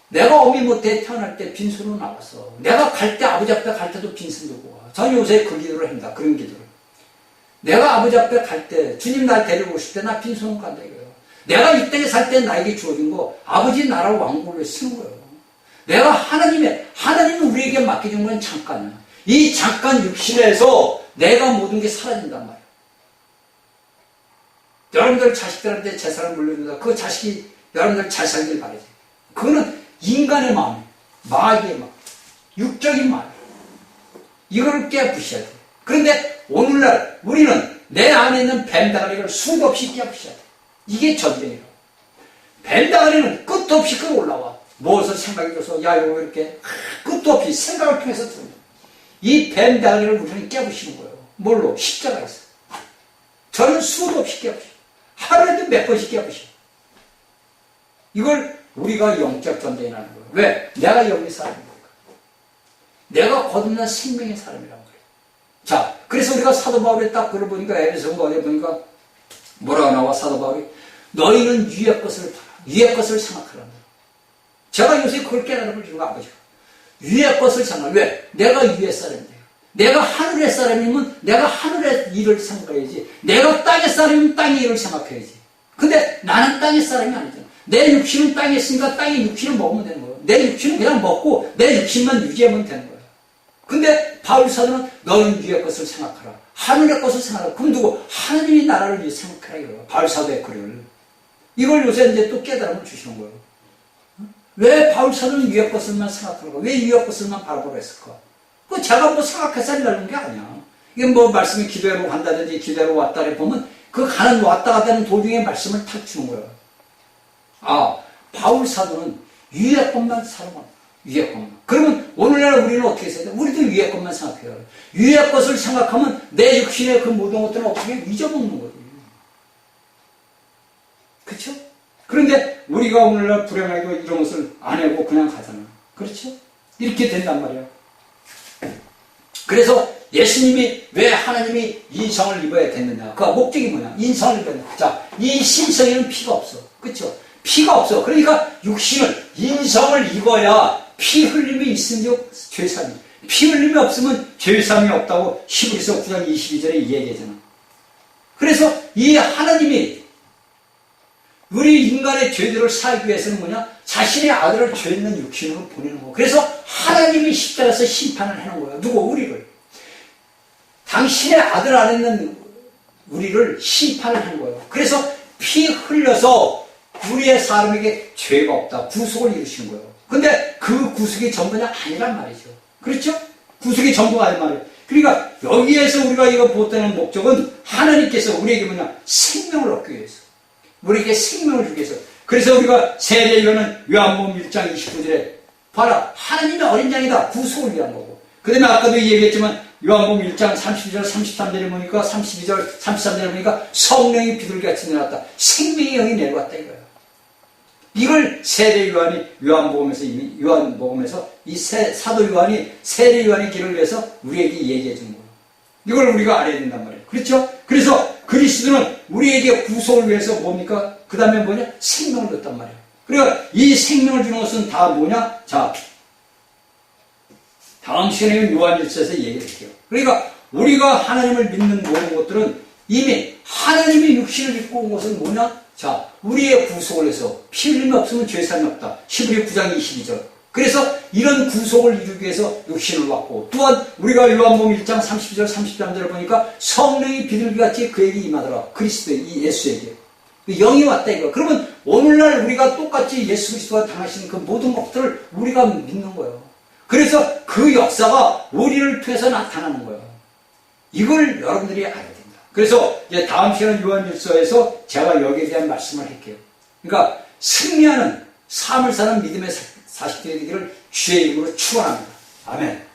A: 내가 어미 못해 태어날 때 빈손으로 나왔어. 내가 갈 때 아버지 앞에 갈 때도 빈손 들고 와. 저는 요새 그 기도를 합니다. 그런 기도를. 내가 아버지 앞에 갈 때 주님 날 데리고 오실 때 나 빈손으로 간다 이거예요. 내가 이 땅에 살 때 나에게 주어진 거 아버지 나라 왕국을 쓰는 거예요. 내가 하나님은 우리에게 맡겨준 건 잠깐이야. 이 잠깐 육신에서 내가 모든 게 사라진단 말이야. 여러분들 자식들한테 재산을 물려준다. 그 자식이 여러분들 잘 살길 바라지. 그거는 인간의 마음, 마귀의 마음, 육적인 마음. 이걸 깨부셔야 돼. 그런데 오늘날 우리는 내 안에 있는 뱀다가리를 수도 없이 깨부셔야 돼. 이게 전쟁이라고. 뱀다가리는 끝도 없이 끌어올라와. 무엇을 생각이 들어서 야 이거 왜 이렇게 끝도 없이 생각을 통해서 들어요. 이 뱀다가리를 우리는 깨부시는 거예요. 뭘로? 십자가에서. 저는 수도 없이 깨부셔. 하루에도 몇 번씩 깨부셔. 이걸 우리가 영적 전쟁이라는 거예요. 왜? 내가 영의 사람이니까. 내가 거듭난 생명의 사람이라는 거예요. 자, 그래서 우리가 사도 바울의 딱 글을 보니까 에베소서 어디 보니까 뭐라고 나와 사도 바울이 너희는 위의 것을 봐라. 위의 것을 생각하라는 거예요. 제가 요새 그걸 깨달음을 주는 거 아버지가. 위의 것을 생각해. 왜? 내가 위의 사람이에요. 내가 하늘의 사람이면 내가 하늘의 일을 생각해야지. 내가 땅의 사람이면 땅의 일을 생각해야지. 근데 나는 땅의 사람이 아니잖아. 내 육신은 땅에 있으니까 땅의 육신을 먹으면 되는 거예요. 내 육신은 그냥 먹고 내 육신만 유지하면 되는 거예요. 근데 바울 사도는 너는 위의 것을 생각하라. 하늘의 것을 생각하라. 그럼 누구? 하나님이 나라를 위해 생각하라 이거예요. 바울 사도의 글을. 이걸 요새 이제 또 깨달음을 주시는 거예요. 왜 바울 사도는 위의 것을만 생각하는 거야? 왜 위의 것을만 바라보라 했을까? 그 제가 뭐 생각해서 하려는 게 아니야. 이게 뭐 말씀이 기도로 간다든지 기도로 왔다를 보면 그 가는 왔다 갔다 하는 도중에 말씀을 탁 주는 거예요. 아, 바울 사도는 위의 것만 살아갑니다. 위의 것만. 그러면 오늘날 우리는 어떻게 해야 돼? 우리도 위의 것만 생각해요. 위의 것을 생각하면 내 육신의 그 모든 것들은 어떻게 잊어먹는 거지. 그렇죠? 그런데 우리가 오늘날 불행하게 이런 것을 안 하고 그냥 가잖아. 그렇죠? 이렇게 된단 말이야. 그래서 예수님이 왜 하나님이 인성을 입어야 됐느냐? 그 목적이 뭐냐? 인성을 입어야 된다. 자, 이 신성에는 피가 없어. 그렇죠? 피가 없어. 그러니까 육신은 인성을 입어야 피 흘림이 있은즉 죄삼이. 피 흘림이 없으면 죄삼이 없다고 히브리서 9장 22절에 얘기하잖아. 그래서 이 하나님이 우리 인간의 죄들을 살기 위해서는 뭐냐? 자신의 아들을 죄 있는 육신으로 보내는 거. 그래서 하나님이 십자가에서 심판을 해놓은 거야. 누구? 우리를. 당신의 아들 안에 있는 우리를 심판을 하는 거예요. 그래서 피 흘려서 우리의 사람에게 죄가 없다. 구속을 이루시는 거예요. 근데 그 구속이 전부가 아니란 말이죠. 그렇죠? 구속이 전부가 아닌 말이에요. 그러니까 여기에서 우리가 이거 보았다는 목적은 하나님께서 우리에게 뭐냐? 생명을 얻기 위해서. 우리에게 생명을 주기 위해서. 그래서 우리가 세례요한은 요한복음 1장 29절에 봐라. 하나님의 어린 양이다. 구속을 위한 거고. 그 다음에 아까도 얘기했지만 요한복음 1장 32절 33절에 보니까 32절 33절에 보니까 성령이 비둘기같이 내려왔다. 생명의 영이 내려왔다 이거예요. 이걸 세례 요한이 요한복음에서 이미 요한복음에서 이 사도 요한이 세례 요한의 길을 위해서 우리에게 얘기해 준 거예요. 이걸 우리가 알아야 된단 말이에요. 그렇죠? 그래서 그리스도는 우리에게 구속을 위해서 뭡니까? 그 다음에 뭐냐? 생명을 줬단 말이에요. 그러니까 이 생명을 주는 것은 다 뭐냐? 자, 다음 시간에 요한일서에서 얘기를 할게요. 그러니까 우리가 하나님을 믿는 모든 것들은 이미 하나님이 육신을 입고 온 것은 뭐냐? 자, 우리의 구속을 해서 피 흘림이 없으면 죄사함이 없다. 히브리 9장 22절. 그래서 이런 구속을 이루기 위해서 육신을 왔고, 또한 우리가 요한복음 1장 30절 33절을 보니까 성령이 비둘기같이 그에게 임하더라. 그리스도 이 예수에게 영이 왔다 이거. 그러면 오늘날 우리가 똑같이 예수 그리스도가 당하신 그 모든 것들을 우리가 믿는 거예요. 그래서 그 역사가 우리를 통해서 나타나는 거예요. 이걸 여러분들이 알아야 됩니다. 그래서 이제 다음 시간은 요한일서에서 제가 여기에 대한 말씀을 할게요. 그러니까 승리하는 삶을 사는 믿음의 사식들이 되기를 주의 이름으로 축원합니다. 아멘.